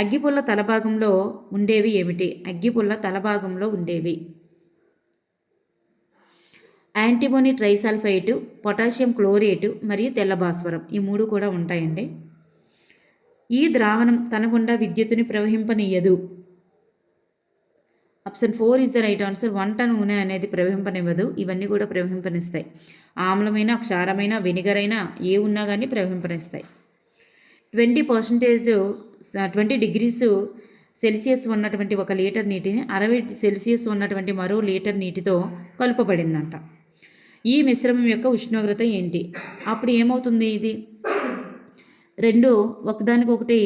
అగ్గిపుల్ల తలభాగంలో ఉండేవి ఏమిటి? అగ్గిపుల్ల తలభాగంలో ఉండేవి యాంటిమోని ట్రైసల్ఫైటు, పొటాషియం క్లోరేటు మరియు తెల్ల భాస్వరం, ఈ మూడు కూడా ఉంటాయండి. ఈ ద్రావణం తన గుండా విద్యుత్తుని ప్రవహింపనీయదు. Option 4 is the right answer. వంట నూనె అనేది ప్రవహింపనివ్వదు, ఇవన్నీ కూడా ప్రవహింపనిస్తాయి. ఆమ్లమైన, క్షారమైన, వెనిగర్ అయినా ఏ ఉన్నా కానీ ప్రవహింపనిస్తాయి. 20 డిగ్రీస్ సెల్సియస్ ఉన్నటువంటి 1 లీటర్ నీటిని 60 సెల్సియస్ ఉన్నటువంటి మరో లీటర్ నీటితో కలుపబడిందంట. ఈ మిశ్రమం యొక్క ఉష్ణోగ్రత ఏంటి? అప్పుడు ఏమవుతుంది? ఇది రెండు ఒకదానికొకటి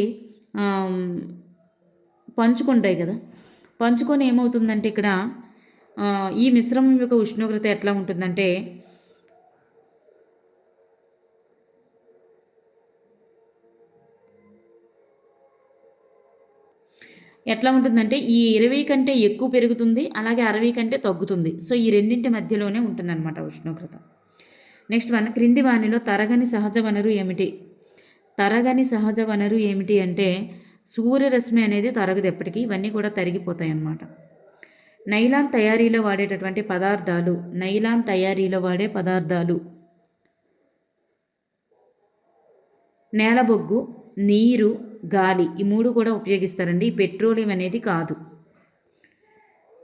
పంచుకుంటాయి కదా, పంచుకొని ఏమవుతుందంటే ఇక్కడ ఈ మిశ్రమం యొక్క ఉష్ణోగ్రత ఎట్లా ఉంటుందంటే ఎట్లా ఉంటుందంటే ఈ 20 కంటే ఎక్కువ పెరుగుతుంది, అలాగే 60 కంటే తగ్గుతుంది. సో ఈ రెండింటి మధ్యలోనే ఉంటుందన్నమాట ఉష్ణోగ్రత. నెక్స్ట్ వన్, క్రింది వానిలో తరగని సహజ వనరు ఏమిటి? తరగని సహజ వనరు ఏమిటి అంటే సూర్యరశ్మి అనేది తరగదు ఎప్పటికీ, ఇవన్నీ కూడా తరిగిపోతాయి అన్నమాట. నైలాన్ తయారీలో వాడేటటువంటి పదార్థాలు, నైలాన్ తయారీలో వాడే పదార్థాలు నేలబొగ్గు, నీరు, గాలి, ఈ మూడు కూడా ఉపయోగిస్తారండి. పెట్రోలియం అనేది కాదు.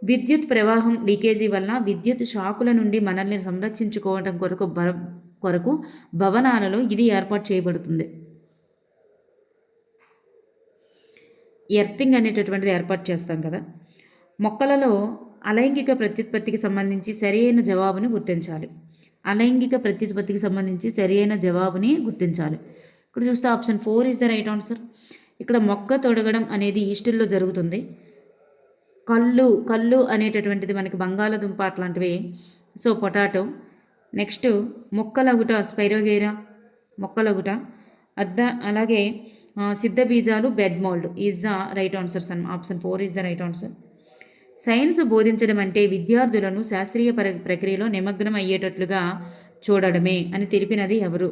విద్యుత్ ప్రవాహం లీకేజీ వల్ల విద్యుత్ షాకుల నుండి మనల్ని సంరక్షించుకోవడం కొరకు భవనాలలో ఇది ఏర్పాటు చేయబడుతుంది. ఎర్తింగ్ అనేటటువంటిది ఏర్పాటు చేస్తాం కదా. మొక్కలలో అలైంగిక ప్రత్యుత్పత్తికి సంబంధించి సరైన జవాబుని గుర్తించాలి. అలైంగిక ప్రత్యుత్పత్తికి సంబంధించి సరైన జవాబుని గుర్తించాలి. ఇక్కడ చూస్తే option 4 is the right answer. ఇక్కడ మొక్క తొడగడం అనేది ఈస్టిల్లో జరుగుతుంది. కళ్ళు అనేటటువంటిది మనకి బంగాళదుంప అట్లాంటివి, సో పొటాటో. నెక్స్ట్ మొక్కలగుట స్పైరోగేరా, మొక్కలగుట. అలాగే సిద్ధ బీజాలు bed mould is the right answers. Option 4 is the right answer. Science బోధించడం అంటే విద్యార్థులను శాస్త్రీయ ప్రక్రియలో నిమగ్నం అయ్యేటట్లుగా చూడడమే అని తెలిపినది ఎవరు?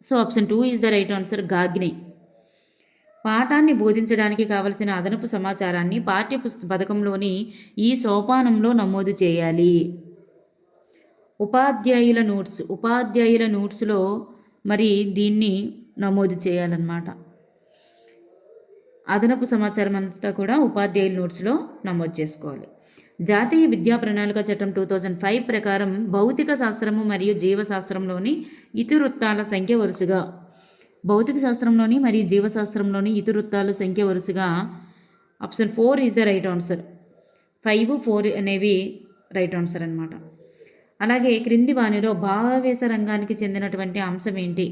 So option 2 is the right answer, Gagne. పాఠాన్ని బోధించడానికి కావలసిన అదనపు సమాచారాన్ని పాఠ్య పథకంలోని ఈ సోపానంలో నమోదు చేయాలి. ఉపాధ్యాయుల నోట్స్లో మరి దీన్ని నమోదు చేయాలన్నమాట. అదనపు సమాచారం అంతా కూడా ఉపాధ్యాయుల నోట్స్లో నమోదు చేసుకోవాలి. జాతీయ విద్యా ప్రణాళిక చట్టం 2005 ప్రకారం భౌతిక శాస్త్రము మరియు జీవశాస్త్రంలోని ఇతివృత్తాల సంఖ్య వరుసగా, భౌతిక శాస్త్రంలోని మరియు జీవశాస్త్రంలోని ఇతివృత్తాల సంఖ్య వరుసగా option 4 is the right answer. 5, 4 అనేవి రైట్ ఆన్సర్ అనమాట. అలాగే క్రింది వానిలో భావావేశ రంగానికి చెందినటువంటి అంశం ఏంటి?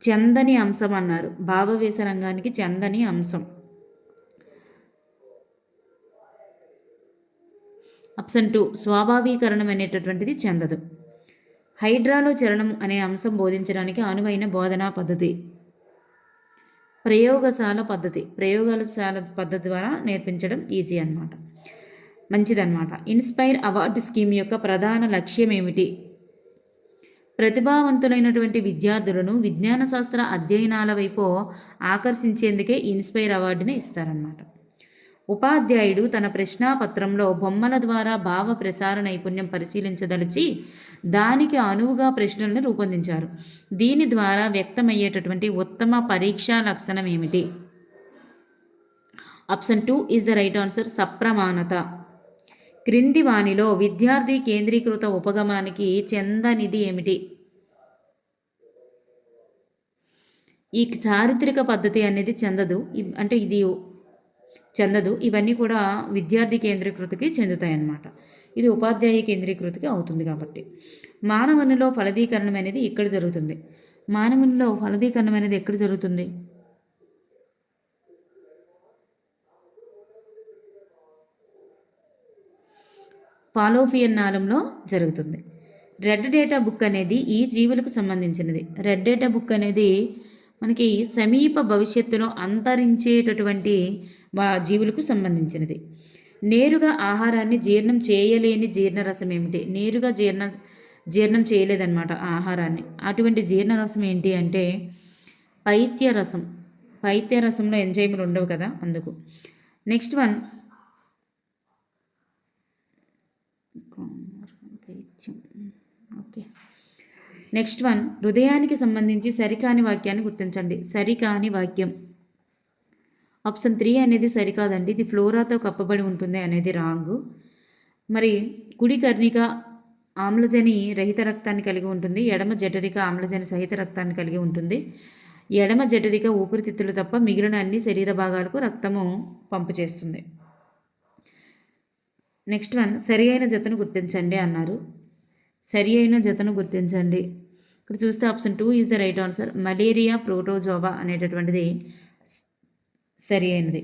చందని అంశం అన్నారు. భావావేశ రంగానికి చందని అంశం. ఆప్షన్ 2 స్వాభావీకరణం అనేటటువంటిది చెందదు. హైడ్రాలో చలనం అనే అంశం బోధించడానికి అనువైన బోధనా పద్ధతి ప్రయోగశాల పద్ధతి ద్వారా నేర్పించడం ఈజీ అన్నమాట, మంచిదన్నమాట. ఇన్స్పైర్ అవార్డు స్కీమ్ యొక్క ప్రధాన లక్ష్యం ఏమిటి? ప్రతిభావంతులైనటువంటి విద్యార్థులను విజ్ఞాన శాస్త్ర అధ్యయనాల వైపు ఆకర్షించేందుకే ఇన్స్పైర్ అవార్డుని ఇస్తారన్నమాట. ఉపాధ్యాయుడు తన ప్రశ్నాపత్రంలో బొమ్మల ద్వారా భావ ప్రసార నైపుణ్యం పరిశీలించదలిచి దానికి అనువుగా ప్రశ్నలను రూపొందించారు. దీని ద్వారా వ్యక్తమయ్యేటటువంటి ఉత్తమ పరీక్షా లక్షణం ఏమిటి? Option 2 is the right answer, సప్రమాణత. క్రింది వానిలో విద్యార్థి కేంద్రీకృత ఉపగమానికి చెందనిది ఏమిటి? ఈ చారిత్రక పద్ధతి అనేది చెందదు, అంటే ఇది చెందదు. ఇవన్నీ కూడా విద్యార్థి కేంద్రీకృతికి చెందుతాయి అన్నమాట. ఇది ఉపాధ్యాయ కేంద్రీకృతికి అవుతుంది కాబట్టి. మానవునిలో ఫలదీకరణం అనేది ఇక్కడ జరుగుతుంది. మానవునిలో ఫలదీకరణం అనేది ఎక్కడ జరుగుతుంది? ఫాలోపియన్ నాళంలో జరుగుతుంది. రెడ్ డేటా బుక్ అనేది ఈ జీవులకు సంబంధించినది. రెడ్ డేటా బుక్ అనేది మనకి సమీప భవిష్యత్తులో అంతరించేటటువంటి జీవులకు సంబంధించినది. నేరుగా ఆహారాన్ని జీర్ణం చేయలేని జీర్ణరసం ఏమిటి? నేరుగా జీర్ణం చేయలేదన్నమాట ఆహారాన్ని. అటువంటి జీర్ణరసం ఏంటి అంటే పైత్యరసం. పైత్యరసంలో ఎంజైములు ఉండవు కదా, అందుకు. Next one okay. Next one హృదయానికి సంబంధించి సరికాని వాక్యాన్ని గుర్తించండి. సరికాని వాక్యం ఆప్షన్ 3 అనేది సరికాదండి. ఇది ఫ్లోరాతో కప్పబడి ఉంటుంది అనేది రాంగ్. మరి కుడి కర్ణిక ఆమ్లజని రహిత రక్తాన్ని కలిగి ఉంటుంది. ఎడమ జఠరిక ఆమ్లజని సహిత రక్తాన్ని కలిగి ఉంటుంది. ఎడమ జఠరిక ఊపిరితిత్తులు తప్ప మిగిలిన అన్ని శరీర భాగాలకు రక్తము పంపు చేస్తుంది. నెక్స్ట్ వన్ సరి అయిన జతను గుర్తించండి అన్నారు. సరి అయిన జతను గుర్తించండి. ఇక్కడ చూస్తే option 2 is the right answer. Malaria protozoa అనేటటువంటిది సరి అయినది.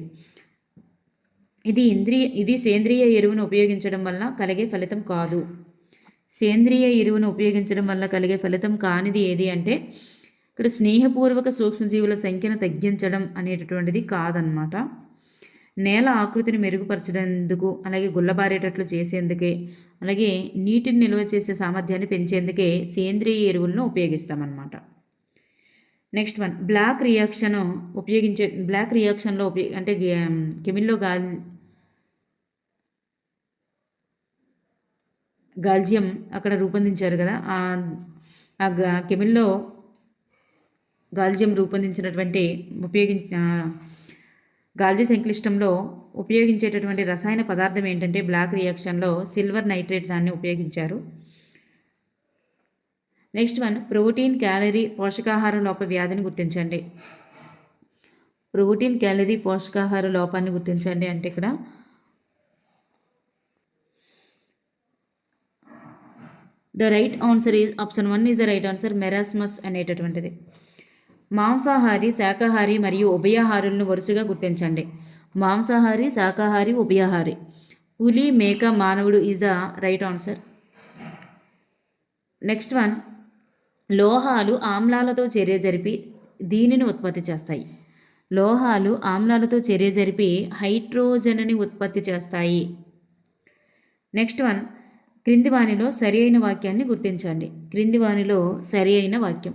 ఇది సేంద్రియ ఎరువును ఉపయోగించడం వల్ల కలిగే ఫలితం కాదు. సేంద్రియ ఎరువును ఉపయోగించడం వల్ల కలిగే ఫలితం కానిది ఏది అంటే ఇక్కడ స్నేహపూర్వక సూక్ష్మజీవుల సంఖ్యను తగ్గించడం అనేటటువంటిది కాదనమాట. నేల ఆకృతిని మెరుగుపరచడానికి, అలాగే గుల్లబారేటట్లు చేసేందుకే, అలాగే నీటిని నిల్వ చేసే సామర్థ్యాన్ని పెంచేందుకే సేంద్రియ ఎరువులను ఉపయోగిస్తామన్నమాట. నెక్స్ట్ వన్ బ్లాక్ రియాక్షన్లో అంటే కెమిన్లో గాల్జియం అక్కడ రూపొందించారు కదా, ఆ కెమిన్లో గాల్జియం రూపొందించినటువంటి గాల్జీ సంక్లిష్టంలో ఉపయోగించేటటువంటి రసాయన పదార్థం ఏంటంటే బ్లాక్ రియాక్షన్లో సిల్వర్ నైట్రేట్ దాన్ని ఉపయోగించారు. నెక్స్ట్ వన్ ప్రోటీన్ క్యాలరీ పోషకాహార లోప వ్యాధిని గుర్తించండి. ప్రోటీన్ క్యాలరీ పోషకాహార లోపాన్ని గుర్తించండి అంటే ఇక్కడ the right answer is option 1 is the right answer. Marasmus అనేటటువంటిది. మాంసాహారి, శాకాహారి మరియు ఉభయాహారులను వరుసగా గుర్తించండి. మాంసాహారి, శాకాహారి, ఉభయాహారి. పులి, మేక, మానవుడు is the right answer. Next one లోహాలు ఆమ్లాలతో చర్య జరిపి దీనిని ఉత్పత్తి చేస్తాయి. లోహాలు ఆమ్లాలతో చర్య జరిపి హైడ్రోజన్ని ఉత్పత్తి చేస్తాయి. నెక్స్ట్ వన్ క్రింది వానిలో సరి అయిన వాక్యాన్ని గుర్తించండి. క్రింది వానిలో సరి అయిన వాక్యం.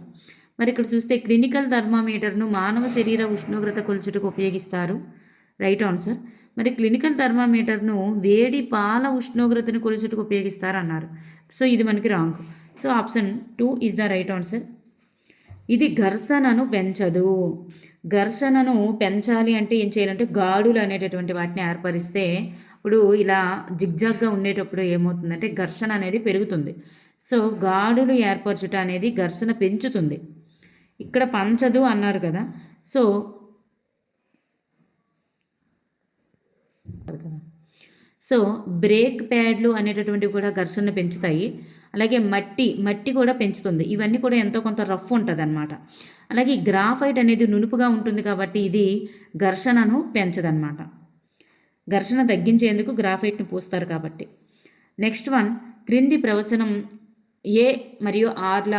మరి ఇక్కడ చూస్తే క్లినికల్ థర్మామీటర్ను మానవ శరీర ఉష్ణోగ్రత కొలుచుటకు ఉపయోగిస్తారు. Right answer. మరి క్లినికల్ థర్మామీటర్ను వేడి పాల ఉష్ణోగ్రతను కొలుచుటకు ఉపయోగిస్తారు అన్నారు. సో ఇది మనకి wrong. So option 2 is the right answer. ఇది ఘర్షణను పెంచదు. ఘర్షణను పెంచాలి అంటే ఏం చేయాలంటే గాడులు అనేటటువంటి వాటిని ఏర్పరిస్తే ఇప్పుడు ఇలా జిగ్జాగ్గా ఉండేటప్పుడు ఏమవుతుందంటే ఘర్షణ అనేది పెరుగుతుంది. సో గాడులు ఏర్పరచుట అనేది ఘర్షణ పెంచుతుంది. ఇక్కడ పంచదు అన్నారు కదా. సో బ్రేక్ ప్యాడ్లు అనేటటువంటివి కూడా ఘర్షణ పెంచుతాయి. అలాగే మట్టి కూడా పెంచుతుంది. ఇవన్నీ కూడా ఎంతో కొంత రఫ్ ఉంటుంది అన్నమాట. అలాగే గ్రాఫైట్ అనేది నునుపుగా ఉంటుంది కాబట్టి ఇది ఘర్షణను పెంచదన్నమాట. ఘర్షణ తగ్గించేందుకు గ్రాఫైట్ని పూస్తారు కాబట్టి. నెక్స్ట్ వన్ క్రింది ప్రవచనం ఏ మరియు ఆర్ల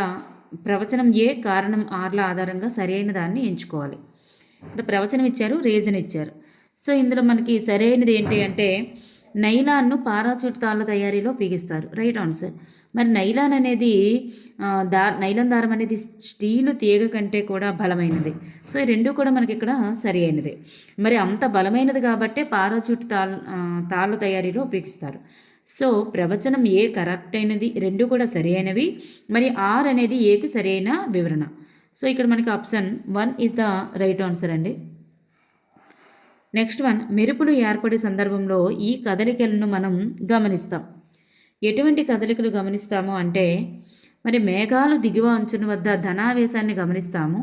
ప్రవచనం ఏ కారణం ఆర్ల ఆధారంగా సరైన దాన్ని ఎంచుకోవాలి. ఇక్కడ ప్రవచనం ఇచ్చారు, రీజన్ ఇచ్చారు. సో ఇందులో మనకి సరైనది ఏంటి అంటే నైలాన్ను పారాచూట్ తాళ్ళ తయారీలో ఉపయోగిస్తారు. Right answer. మరి నైలాన్ అనేది నైలాన్ దారం అనేది స్టీలు తీగ కంటే కూడా బలమైనది. సో ఈ రెండు కూడా మనకి ఇక్కడ సరి అయినది. మరి అంత బలమైనది కాబట్టే పారాచూట్ తాళ్ళ తయారీలో ఉపయోగిస్తారు. సో ప్రవచనం ఏ కరెక్ట్ అయినది, రెండు కూడా సరి అయినవి. మరి ఆర్ అనేది ఏకి సరి అయిన వివరణ. సో ఇక్కడ మనకి option 1 is the right answer అండి. నెక్స్ట్ వన్ మెరుపులు ఏర్పడే సందర్భంలో ఈ కదలికలను మనం గమనిస్తాం. ఎటువంటి కదలికలు గమనిస్తాము అంటే మరి మేఘాలు దిగువ అంచుల వద్ద ధనావేశాన్ని గమనిస్తాము.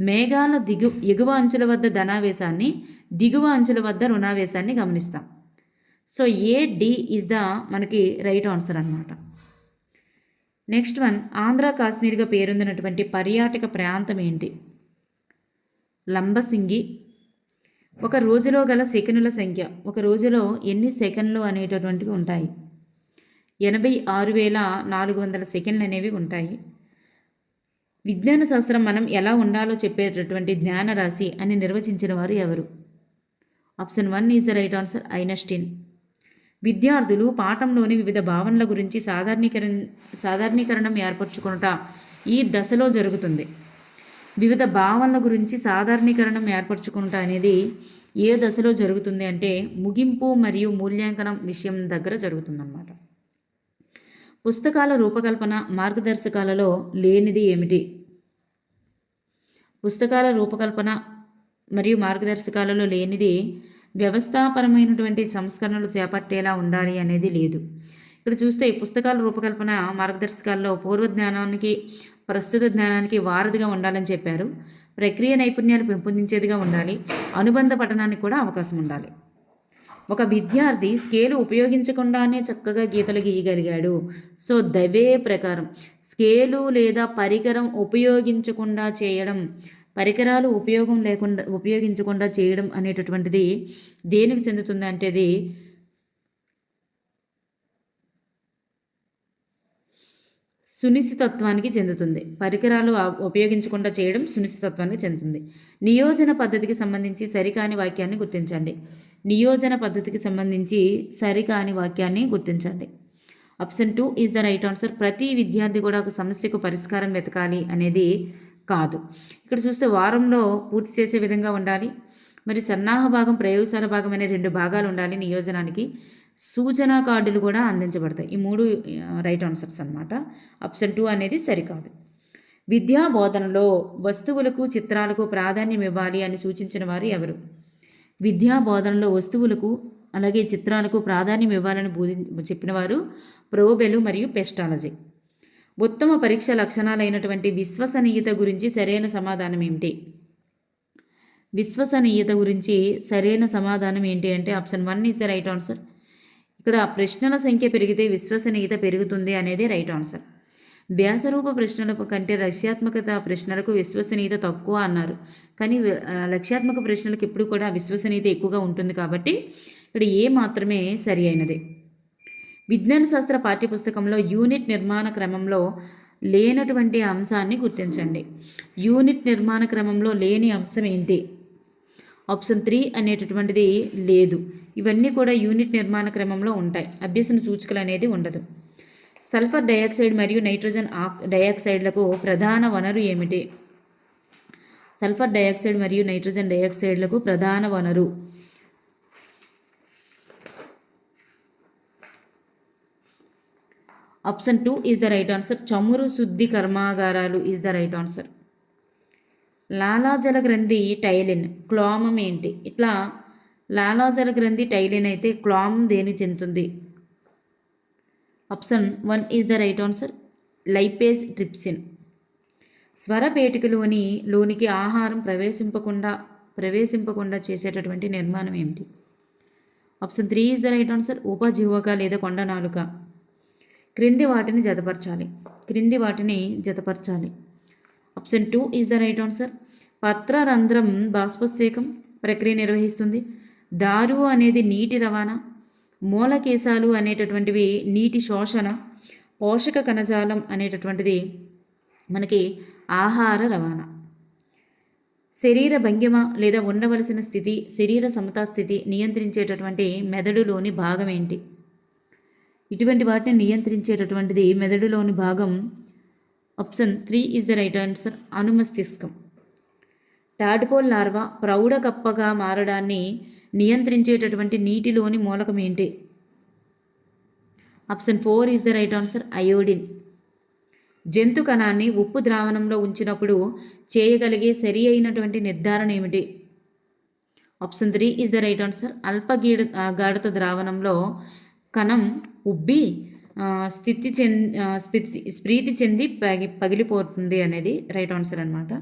మేఘాల ఎగువ అంచుల వద్ద ధనావేశాన్ని, దిగువ అంచుల వద్ద రుణావేశాన్ని గమనిస్తాం. సో AD ఈజ్ ద మనకి రైట్ ఆన్సర్ అన్నమాట. నెక్స్ట్ వన్ ఆంధ్ర కాశ్మీర్గా పేరొందినటువంటి పర్యాటక ప్రాంతం ఏంటి? లంబసింగి. ఒక రోజులో గల సెకనుల సంఖ్య, ఒక రోజులో ఎన్ని సెకండ్లు అనేటటువంటివి ఉంటాయి? 86,400 సెకండ్లు అనేవి ఉంటాయి. విజ్ఞాన శాస్త్రం మనం ఎలా ఉండాలో చెప్పేటటువంటి జ్ఞాన రాశి అని నిర్వచించిన వారు ఎవరు? Option 1 is the right answer, Einstein. విద్యార్థులు పాఠంలోని వివిధ భావనల గురించి సాధారణీకరణం ఏర్పరచుకునుట ఈ దశలో జరుగుతుంది. వివిధ భావనల గురించి సాధారణీకరణం ఏర్పరచుకునుట అనేది ఏ దశలో జరుగుతుంది అంటే ముగింపు మరియు మూల్యాంకనం విషయం దగ్గర జరుగుతుందన్నమాట. పుస్తకాల రూపకల్పన మార్గదర్శకాలలో లేనిది ఏమిటి? పుస్తకాల రూపకల్పన మరియు మార్గదర్శకాలలో లేనిది వ్యవస్థాపరమైనటువంటి సంస్కరణలు చేపట్టేలా ఉండాలి అనేది లేదు. ఇక్కడ చూస్తే పుస్తకాల రూపకల్పన మార్గదర్శకాల్లో పూర్వ జ్ఞానానికి ప్రస్తుత జ్ఞానానికి వారధిగా ఉండాలని చెప్పారు. ప్రక్రియ నైపుణ్యాలు పెంపొందించేదిగా ఉండాలి. అనుబంధ పఠనానికి కూడా అవకాశం ఉండాలి. ఒక విద్యార్థి స్కేలు ఉపయోగించకుండానే చక్కగా గీతలు గీయగలిగాడు. సో దవే ప్రకారం స్కేలు లేదా పరికరం ఉపయోగించకుండా చేయడం, పరికరాలు ఉపయోగించకుండా చేయడం అనేటటువంటిది దేనికి చెందుతుంది అంటే అది సునిశ్చితత్వానికి చెందుతుంది. పరికరాలు ఉపయోగించకుండా చేయడం సునిశ్చితత్వానికి చెందుతుంది. నియోజన పద్ధతికి సంబంధించి సరికాని వాక్యాన్ని గుర్తించండి. నియోజన పద్ధతికి సంబంధించి సరికాని వాక్యాన్ని గుర్తించండి. Option 2 is the right answer. ప్రతి విద్యార్థి కూడా ఒక సమస్యకు పరిష్కారం వెతకాలి అనేది కాదు. ఇక్కడ చూస్తే వారంలో పూర్తి చేసే విధంగా ఉండాలి. మరి సన్నాహ భాగం, ప్రయోగశాల భాగం అనే 2 భాగాలు ఉండాలి. నియోజనానికి సూచనా కార్డులు కూడా అందించబడతాయి. ఈ 3 రైట్ ఆన్సర్స్ అన్నమాట. ఆప్షన్ 2 అనేది సరికాదు. విద్యా బోధనలో వస్తువులకు చిత్రాలకు ప్రాధాన్యం ఇవ్వాలి అని సూచించిన వారు ఎవరు? విద్యా బోధనలో వస్తువులకు అలాగే చిత్రాలకు ప్రాధాన్యం ఇవ్వాలని చెప్పిన వారు ప్రోబెలు మరియు పెస్టాలజీ. ఉత్తమ పరీక్ష లక్షణాలైనటువంటి విశ్వసనీయత గురించి సరైన సమాధానం ఏమిటి? విశ్వసనీయత గురించి సరైన సమాధానం ఏంటి అంటే option 1 is the right answer. ఇక్కడ ప్రశ్నల సంఖ్య పెరిగితే విశ్వసనీయత పెరుగుతుంది అనేది రైట్ ఆన్సర్. వ్యాసరూప ప్రశ్నల కంటే లక్ష్యాత్మకత ప్రశ్నలకు విశ్వసనీయత తక్కువ అన్నారు. కానీ లక్ష్యాత్మక ప్రశ్నలకు ఎప్పుడు కూడా విశ్వసనీయత ఎక్కువగా ఉంటుంది కాబట్టి ఇక్కడ ఏ మాత్రమే సరి అయినది. విజ్ఞాన శాస్త్ర పాఠ్యపుస్తకంలో యూనిట్ నిర్మాణ క్రమంలో లేనటువంటి అంశాన్ని గుర్తించండి. యూనిట్ నిర్మాణ క్రమంలో లేని అంశం ఏంటి? ఆప్షన్ 3 అనేటటువంటిది లేదు. ఇవన్నీ కూడా యూనిట్ నిర్మాణ క్రమంలో ఉంటాయి. అభ్యసన సూచికలు అనేది ఉండదు. సల్ఫర్ డయాక్సైడ్ మరియు నైట్రోజన్ డయాక్సైడ్లకు ప్రధాన వనరు ఏమిటి? సల్ఫర్ డయాక్సైడ్ మరియు నైట్రోజన్ డయాక్సైడ్లకు ప్రధాన వనరు option 2 is the right answer. చమురు శుద్ధి కర్మాగారాలు ఈజ్ ద రైట్ ఆన్సర్. లాలాజల గ్రంథి టైలిన్, క్లోమం ఏంటి? ఇట్లా లాలాజల గ్రంథి టైలిన్ అయితే క్లోమం దేని చెందుతుంది? Option 1 is the right answer, lipase trypsin. స్వరపేటికలోనికి ఆహారం ప్రవేశింపకుండా చేసేటటువంటి నిర్మాణం ఏమిటి? Option 3 is the right answer, ఉపజీవక లేదా కొండ నాలుక. క్రింది వాటిని జతపరచాలి. Option 2 is the right answer. పత్రరంధ్రం బాష్పోత్సేకం ప్రక్రియ నిర్వహిస్తుంది. దారు అనేది నీటి రవాణా. మూలకేశాలు అనేటటువంటివి నీటి శోషణ. పోషక కణజాలం అనేటటువంటిది మనకి ఆహార రవాణా. శరీర భంగిమ లేదా ఉండవలసిన స్థితి, శరీర సమతా స్థితి నియంత్రించేటటువంటి మెదడులోని భాగం ఏంటి? ఇటువంటి వాటిని నియంత్రించేటటువంటిది మెదడులోని భాగం option 3 is the right answer, అనుమస్తిష్కం. టాడ్పోల్ లార్వా ప్రౌఢ కప్పగా మారడాన్ని నియంత్రించేటటువంటి నీటిలోని మూలకం ఏంటి? Option 4 is the right answer, iodine. జంతు కణాన్ని ఉప్పు ద్రావణంలో ఉంచినప్పుడు చేయగలిగే సరి అయినటువంటి నిర్ధారణ ఏమిటి? Option 3 is the right answer, గాఢత ద్రావణంలో కణం ఉబ్బి స్ప్రీతి చెంది పగిలిపోతుంది అనేది రైట్ ఆన్సర్ అనమాట.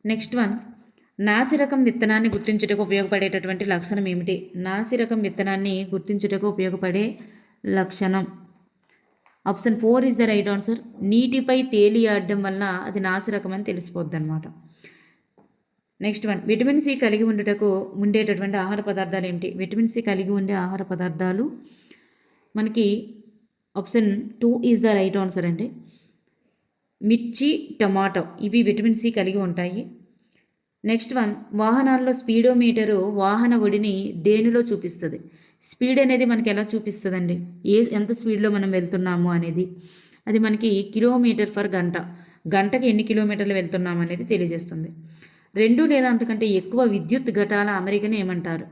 నెక్స్ట్ వన్, నాసిరకం విత్తనాన్ని గుర్తించుటకు ఉపయోగపడేటటువంటి లక్షణం ఏమిటి? నాసిరకం విత్తనాన్ని గుర్తించుటకు ఉపయోగపడే లక్షణం option 4 is the right answer, నీటిపై తేలియాడడం వల్ల అది నాసిరకం అని తెలిసిపోద్ది అనమాట. నెక్స్ట్ వన్, విటమిన్ సి కలిగి ఉండేటటువంటి ఆహార పదార్థాలు ఏమిటి? విటమిన్ సి కలిగి ఉండే ఆహార పదార్థాలు మనకి option 2 is the right answer అండి. మిర్చి, టమాటో ఇవి విటమిన్ సి కలిగి ఉంటాయి. నెక్స్ట్ వన్, వాహనాల్లో స్పీడోమీటరు వాహన ఒడిని దేనిలో చూపిస్తుంది? స్పీడ్ అనేది మనకి ఎలా చూపిస్తుందండి? ఎంత స్పీడ్లో మనం వెళ్తున్నాము అనేది అది మనకి కిలోమీటర్ ఫర్ గంట, గంటకి ఎన్ని కిలోమీటర్లు వెళ్తున్నాము అనేది తెలియజేస్తుంది. 2 లేదా అంతకంటే ఎక్కువ విద్యుత్ ఘటాల అమరికని ఏమంటారు?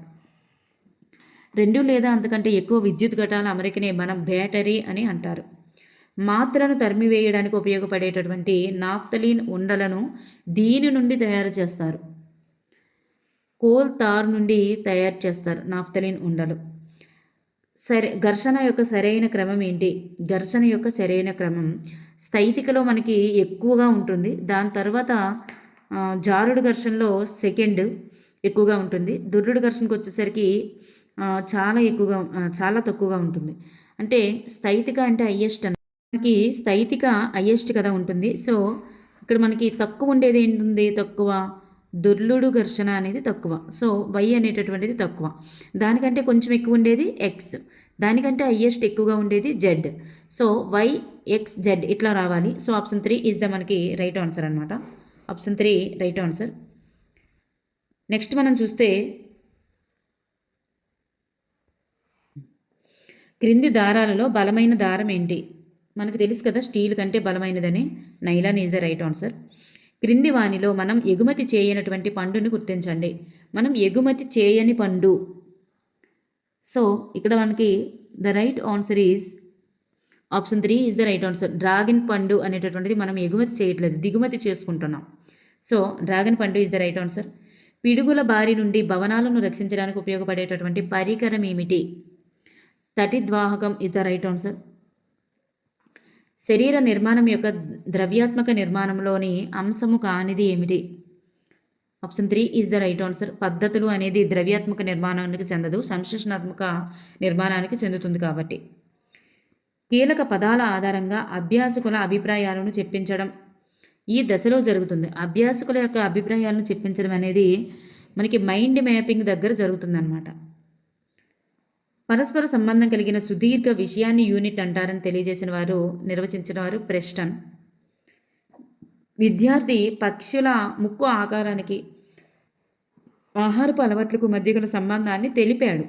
2 లేదా అంతకంటే ఎక్కువ విద్యుత్ ఘటాల అమరికనే మనం బ్యాటరీ అని అంటారు. మాత్రను తరిమివేయడానికి ఉపయోగపడేటటువంటి నాఫ్తలీన్ ఉండలను దీని నుండి తయారు చేస్తారు? కోల్ తార్ నుండి తయారు చేస్తారు నాఫ్తలీన్ ఉండలు. ఘర్షణ యొక్క సరైన క్రమం ఏంటి? ఘర్షణ యొక్క సరైన క్రమం స్థైతికలో మనకి ఎక్కువగా ఉంటుంది. దాని తర్వాత జారుడు ఘర్షణలో సెకండ్ ఎక్కువగా ఉంటుంది. దుర్రుడు ఘర్షణకు వచ్చేసరికి చాలా తక్కువగా ఉంటుంది. అంటే స్థైతిక అంటే హైయెస్ట్ మనకి స్థైతిక హైయెస్ట్ కదా ఉంటుంది. సో ఇక్కడ మనకి తక్కువ ఉండేది ఏంటుంది? తక్కువ దుర్లుడు ఘర్షణ అనేది తక్కువ. సో వై అనేటటువంటిది తక్కువ. దానికంటే కొంచెం ఎక్కువ ఉండేది ఎక్స్, దానికంటే హైయెస్ట్ ఎక్కువగా ఉండేది Z. So Y X Z ఇట్లా రావాలి. సో ఆప్షన్ 3 ఈజ్ ద మనకి రైట్ ఆన్సర్ అనమాట. Option 3 right answer. నెక్స్ట్ మనం చూస్తే క్రింది దారాలలో బలమైన దారం ఏంటి? మనకు తెలుసు కదా స్టీల్ కంటే బలమైనదని. Nylon is the right answer. క్రింది వానిలో మనం ఎగుమతి చేయనటువంటి పండుని గుర్తించండి. మనం ఎగుమతి చేయని పండు. సో ఇక్కడ మనకి the right answer is option 3 is the right answer. Dragon పండు అనేటటువంటిది మనం ఎగుమతి చేయట్లేదు, దిగుమతి చేసుకుంటున్నాం. సో డ్రాగన్ పండు ఈజ్ ద రైట్ ఆన్సర్. పిడుగుల బారి నుండి భవనాలను రక్షించడానికి ఉపయోగపడేటటువంటి పరికరం ఏమిటి? తటిద్వాహకం ఈజ్ ద రైట్ ఆన్సర్. శరీర నిర్మాణం యొక్క ద్రవ్యాత్మక నిర్మాణంలోని అంశము కానిది ఏమిటి? Option 3 is the right answer. పద్ధతులు అనేది ద్రవ్యాత్మక నిర్మాణానికి చెందదు, సంశ్లేషణాత్మక నిర్మాణానికి చెందుతుంది కాబట్టి. కీలక పదాల ఆధారంగా అభ్యాసకుల అభిప్రాయాలను చెప్పించడం ఈ దశలో జరుగుతుంది. అభ్యాసకుల యొక్క అభిప్రాయాలను చెప్పించడం అనేది మనకి మైండ్ మ్యాపింగ్ దగ్గర జరుగుతుందన్నమాట. పరస్పర సంబంధం కలిగిన సుదీర్ఘ విషయాన్ని యూనిట్ అంటారని తెలియజేసిన వారు, నిర్వచించిన వారు ప్రెస్టన్. విద్యార్థి పక్షుల ముక్కు ఆకారానికి ఆహారపు అలవాట్లకు మధ్య గల సంబంధాన్ని తెలిపాడు.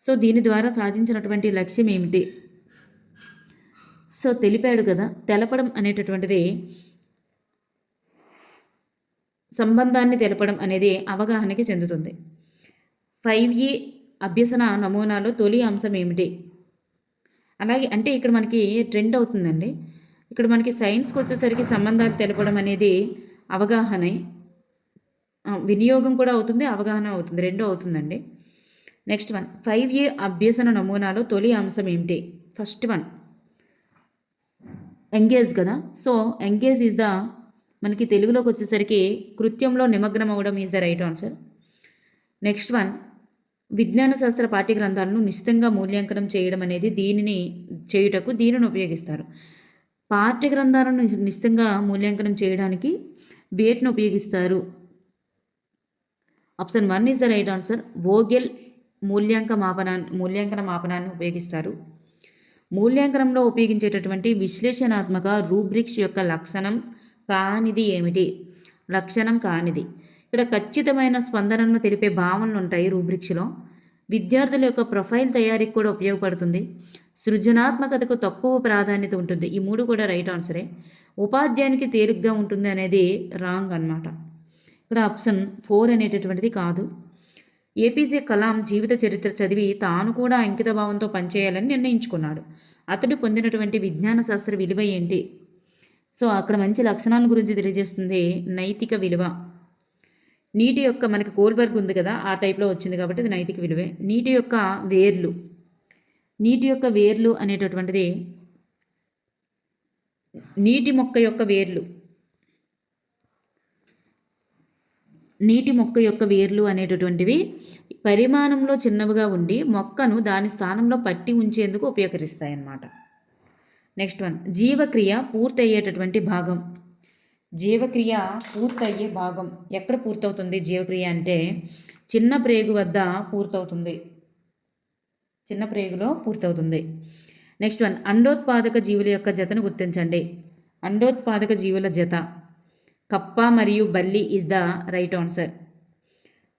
సో దీని ద్వారా సాధించినటువంటి లక్ష్యం ఏమిటి? సో తెలిపాడు కదా, తెలపడం అనేటటువంటిది సంబంధాన్ని తెలపడం అనేది అవగాహనకి చెందుతుంది. 5E అభ్యసన నమూనాలో తొలి అంశం ఏమిటి? అలాగే అంటే ఇక్కడ మనకి ట్రెండ్ అవుతుందండి. ఇక్కడ మనకి సైన్స్కి వచ్చేసరికి సంబంధాలు తెలపడం అనేది అవగాహనే, వినియోగం కూడా అవుతుంది, అవగాహన అవుతుంది, రెండూ అవుతుందండి. నెక్స్ట్ వన్, 5A అభ్యసన నమూనాలో తొలి అంశం ఏమిటి? ఫస్ట్ వన్ ఎంగేజ్ కదా. సో ఎంగేజ్ ఈజ్ ద మనకి తెలుగులోకి వచ్చేసరికి కృత్యంలో నిమగ్నం అవ్వడం is the right answer. Next one, విజ్ఞాన శాస్త్ర పాఠ్య గ్రంథాలను నిశ్చితంగా మూల్యాంకనం చేయడం అనేది దీనిని ఉపయోగిస్తారు. పాఠ్య గ్రంథాలను నిశ్చితంగా మూల్యాంకనం చేయడానికి వేటిని ఉపయోగిస్తారు? Option 1 is the right answer. Vogel మూల్యాంకన మాపనాన్ని ఉపయోగిస్తారు. మూల్యాంకనంలో ఉపయోగించేటటువంటి విశ్లేషణాత్మక రూబ్రిక్స్ యొక్క లక్షణం కానిది ఏమిటి? లక్షణం కానిది ఇక్కడ ఖచ్చితమైన స్పందనను తెలిపే భావనలు ఉంటాయి రూబ్రిక్స్లో. విద్యార్థుల యొక్క ప్రొఫైల్ తయారీకి కూడా ఉపయోగపడుతుంది. సృజనాత్మకతకు తక్కువ ప్రాధాన్యత ఉంటుంది. ఈ 3 కూడా రైట్ ఆన్సరే. ఉపాధ్యాయునికి తేలిగ్గా ఉంటుంది అనేది రాంగ్ అన్నమాట. ఇక్కడ ఆప్షన్ 4 అనేటటువంటిది కాదు. ఏపీజే కలాం జీవిత చరిత్ర చదివి తాను కూడా అంకిత భావంతో పనిచేయాలని నిర్ణయించుకున్నాడు. అతడు పొందినటువంటి విజ్ఞాన శాస్త్ర విలువ ఏంటి? సో అక్కడ మంచి లక్షణాల గురించి తెలియజేస్తుంది. నైతిక విలువ. నీటి యొక్క మనకి కోల్బర్గ్ ఉంది కదా, ఆ టైప్లో వచ్చింది కాబట్టి అది నైతిక విలువే. నీటి యొక్క వేర్లు అనేటటువంటిది నీటి మొక్క యొక్క వేర్లు అనేటటువంటివి పరిమాణంలో చిన్నవిగా ఉండి మొక్కను దాని స్థానంలో పట్టి ఉంచేందుకు ఉపయోగిస్తాయి అన్నమాట. నెక్స్ట్ వన్, జీవక్రియ పూర్తయ్యేటటువంటి భాగం. జీవక్రియ పూర్తయ్యే భాగం ఎక్కడ పూర్తవుతుంది? జీవక్రియ అంటే చిన్న ప్రేగు వద్ద పూర్తవుతుంది, చిన్న ప్రేగులో పూర్తవుతుంది. నెక్స్ట్ వన్, అండోత్పాదక జీవుల యొక్క జతను గుర్తించండి. అండోత్పాదక జీవుల జత కప్ప మరియు బల్లి is the right answer.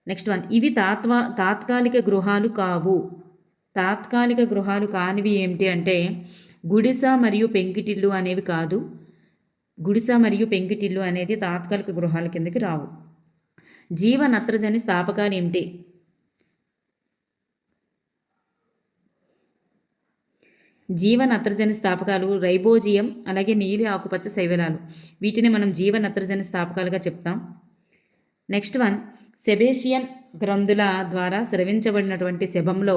Next one, ఇవి తాత్కాలిక గృహాలు కావు. తాత్కాలిక గృహాలు కానివి ఏమిటి అంటే గుడిస మరియు పెంకిటిల్లు అనేవి కాదు. గుడిస మరియు పెంకిటిల్లు అనేది తాత్కాలిక గృహాల కిందకి రావు. జీవ నత్రజని స్థాపకాలు ఏమిటి? జీవ నత్రజని స్థాపకాలు రైబోజియం, అలాగే నీలి ఆకుపచ్చ శైవలాలు. వీటిని మనం జీవ నత్రజని స్థాపకాలుగా చెప్తాం. నెక్స్ట్ వన్, సెబేషియన్ గ్రంథుల ద్వారా స్రవించబడినటువంటి శబంలో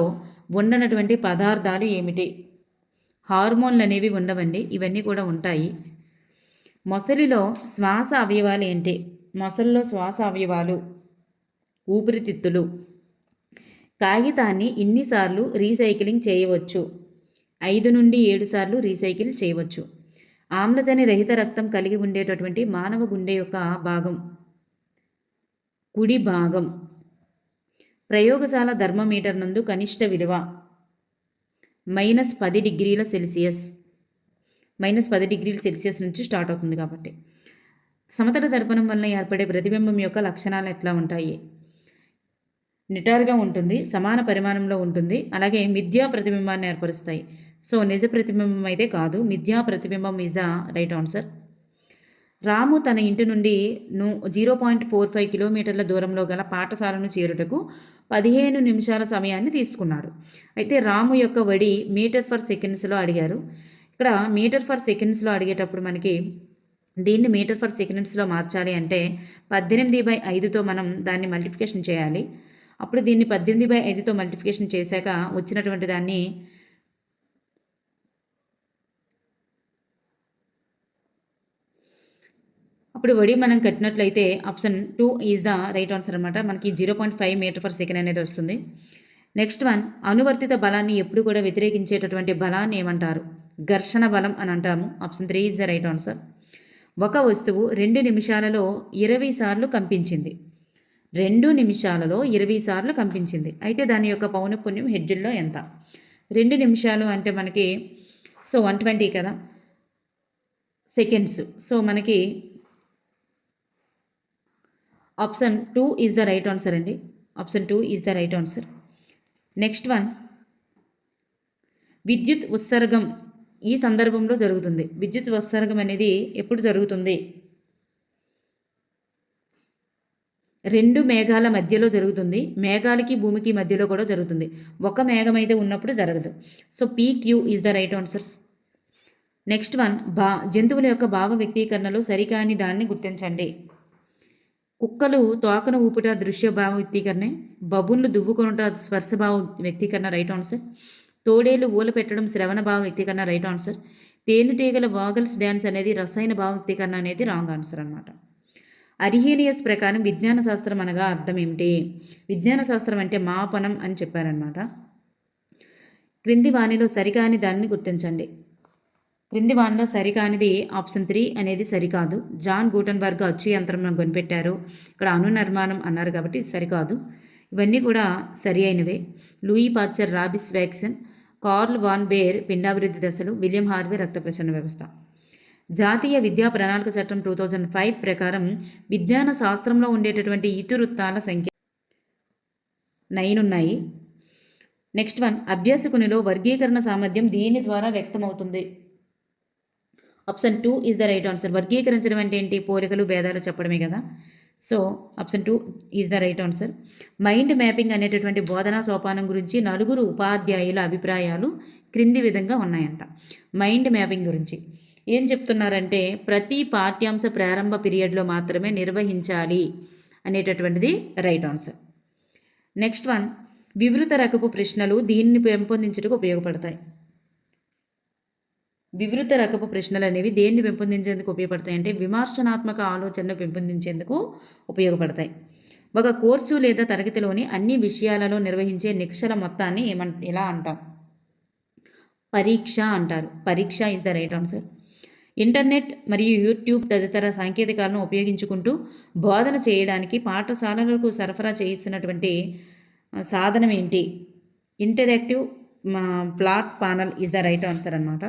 ఉండనటువంటి పదార్థాలు ఏమిటి? హార్మోన్లు అనేవి ఉండవండి, ఇవన్నీ కూడా ఉంటాయి. మొసలిలో శ్వాస అవయవాలు ఏంటి? మొసలిలో శ్వాస అవయవాలు ఊపిరితిత్తులు. కాగితాన్ని ఇన్నిసార్లు రీసైక్లింగ్ చేయవచ్చు? 5 నుండి 7 సార్లు రీసైకిల్ చేయవచ్చు. ఆమ్లజని రహిత రక్తం కలిగి ఉండేటటువంటి మానవ గుండె యొక్క భాగం కుడి భాగం. ప్రయోగశాల థర్మోమీటర్ నందు కనిష్ట విలువ -10 డిగ్రీల సెల్సియస్. -10 డిగ్రీల సెల్సియస్ నుంచి స్టార్ట్ అవుతుంది కాబట్టి. సమతల దర్పణం వలన ఏర్పడే ప్రతిబింబం యొక్క లక్షణాలు ఎట్లా ఉంటాయి? నిటారుగా ఉంటుంది, సమాన పరిమాణంలో ఉంటుంది, అలాగే మిథ్యా ప్రతిబింబాన్ని ఏర్పరుస్తాయి. సో నిజ ప్రతిబింబం అయితే కాదు, మిథ్యా ప్రతిబింబం ఈజ్ ద రైట్ ఆన్సర్. రాము తన ఇంటి నుండి 0.45 కిలోమీటర్ల దూరంలో గల పాఠశాలను చేరుటకు 15 నిమిషాల సమయాన్ని తీసుకున్నాడు. అయితే రాము యొక్క వడి మీటర్ ఫర్ సెకండ్స్లో అడిగారు. ఇక్కడ మీటర్ ఫర్ సెకండ్స్లో అడిగేటప్పుడు మనకి దీన్ని మీటర్ ఫర్ సెకండ్స్లో మార్చాలి అంటే 18/5తో మనం దాన్ని మల్టిప్లికేషన్ చేయాలి. అప్పుడు దీన్ని 18/5తో మల్టిప్లికేషన్ చేశాక వచ్చినటువంటి దాన్ని అప్పుడు వడి మనం కట్టినట్లయితే option 2 is the right answer అనమాట. మనకి 0.5 మీటర్ ఫర్ సెకండ్ అనేది వస్తుంది. నెక్స్ట్ వన్, అనువర్తిత బలాన్ని ఎప్పుడు కూడా వ్యతిరేకించేటటువంటి బలాన్ని ఏమంటారు? ఘర్షణ బలం అని అంటాము. Option 3 is the right answer. ఒక వస్తువు 2 నిమిషాలలో 20 సార్లు కంపించింది. 2 నిమిషాలలో 20 సార్లు కంపించింది. అయితే దాని యొక్క పౌనఃపున్యం హెడ్జ్లో ఎంత? 2 నిమిషాలు అంటే మనకి 120 కదా సెకండ్స్. మనకి option 2 is the right answer అండి. Option 2 is the right answer. Next one, విద్యుత్ ఉత్సర్గం ఈ సందర్భంలో జరుగుతుంది. విద్యుత్ ఉత్సర్గం అనేది ఎప్పుడు జరుగుతుంది? 2 మేఘాల మధ్యలో జరుగుతుంది. మేఘాలకి భూమికి మధ్యలో కూడా జరుగుతుంది. ఒక మేఘం అయితే ఉన్నప్పుడు జరగదు. PQ is the right answers. Next one, జంతువుల యొక్క భావ వ్యక్తీకరణలో సరికాని దాన్ని గుర్తించండి. కుక్కలు తోకను ఊపుట దృశ్యభావ వ్యక్తీకరణే. బబున్లు దువ్వుకొనుట స్పర్శభావ వ్యక్తీకరణ రైట్ ఆన్సర్. తోడేలు ఊల పెట్టడం శ్రవణ భావ వ్యక్తీకరణ రైట్ ఆన్సర్. తేనెటీగల వాగల్స్ డ్యాన్స్ అనేది రసాయన భావ వ్యక్తీకరణ అనేది రాంగ్ ఆన్సర్ అనమాట. అర్హీనియస్ ప్రకారం విజ్ఞాన శాస్త్రం అనగా అర్థం ఏమిటి? విజ్ఞాన శాస్త్రం అంటే మాపనం అని చెప్పారనమాట. క్రింది వాణిలో సరికాని దాన్ని గుర్తించండి. క్రింది వానిలో సరికానిది ఆప్షన్ 3 అనేది సరికాదు. జాన్ గూటన్బర్గ్ అచ్చు యంత్రం కనిపెట్టారు. ఇక్కడ అణు నిర్మాణం అన్నారు కాబట్టి సరికాదు. ఇవన్నీ కూడా సరి అయినవే. Louis Pasteur rabies vaccine, Karl von Baer పిండాభివృద్ధి దశలు, విలియం హార్వే రక్త ప్రసరణ వ్యవస్థ. జాతీయ విద్యా ప్రణాళిక చట్టం 2005 ప్రకారం విజ్ఞాన శాస్త్రంలో ఉండేటటువంటి ఇతివృత్తాల సంఖ్య 9 ఉన్నాయి. నెక్స్ట్ వన్, అభ్యాసకునిలో వర్గీకరణ సామర్థ్యం దీని ద్వారా వ్యక్తమవుతుంది. Option 2 is the right answer. వర్గీకరించడం అంటే ఏంటి? పోలికలు భేదాలు చెప్పడమే కదా. Option 2 is the right answer. Mind mapping అనేటటువంటి బోధనా సోపానం గురించి 4 ఉపాధ్యాయుల అభిప్రాయాలు క్రింది విధంగా ఉన్నాయంట. మైండ్ మ్యాపింగ్ గురించి ఏం చెప్తున్నారంటే ప్రతి పాఠ్యాంశ ప్రారంభ పీరియడ్లో మాత్రమే నిర్వహించాలి అనేటటువంటిది రైట్ ఆన్సర్. నెక్స్ట్ వన్, వివృత రకపు ప్రశ్నలు దీన్ని పెంపొందించుటకు ఉపయోగపడతాయి. వివృత రకపు ప్రశ్నలు అనేవి దేన్ని పెంపొందించేందుకు ఉపయోగపడతాయి అంటే విమర్శనాత్మక ఆలోచనను పెంపొందించేందుకు ఉపయోగపడతాయి. ఒక కోర్సు లేదా తరగతిలోని అన్ని విషయాలలో నిర్వహించే నిక్షల మొత్తాన్ని ఎలా అంటాం? పరీక్ష అంటారు. పరీక్ష is the right answer. Internet మరియు యూట్యూబ్ తదితర సాంకేతికాలను ఉపయోగించుకుంటూ బోధన చేయడానికి పాఠశాలలకు సరఫరా చేయిస్తున్నటువంటి సాధనం ఏంటి? Interactive plot panel is the right answer అనమాట.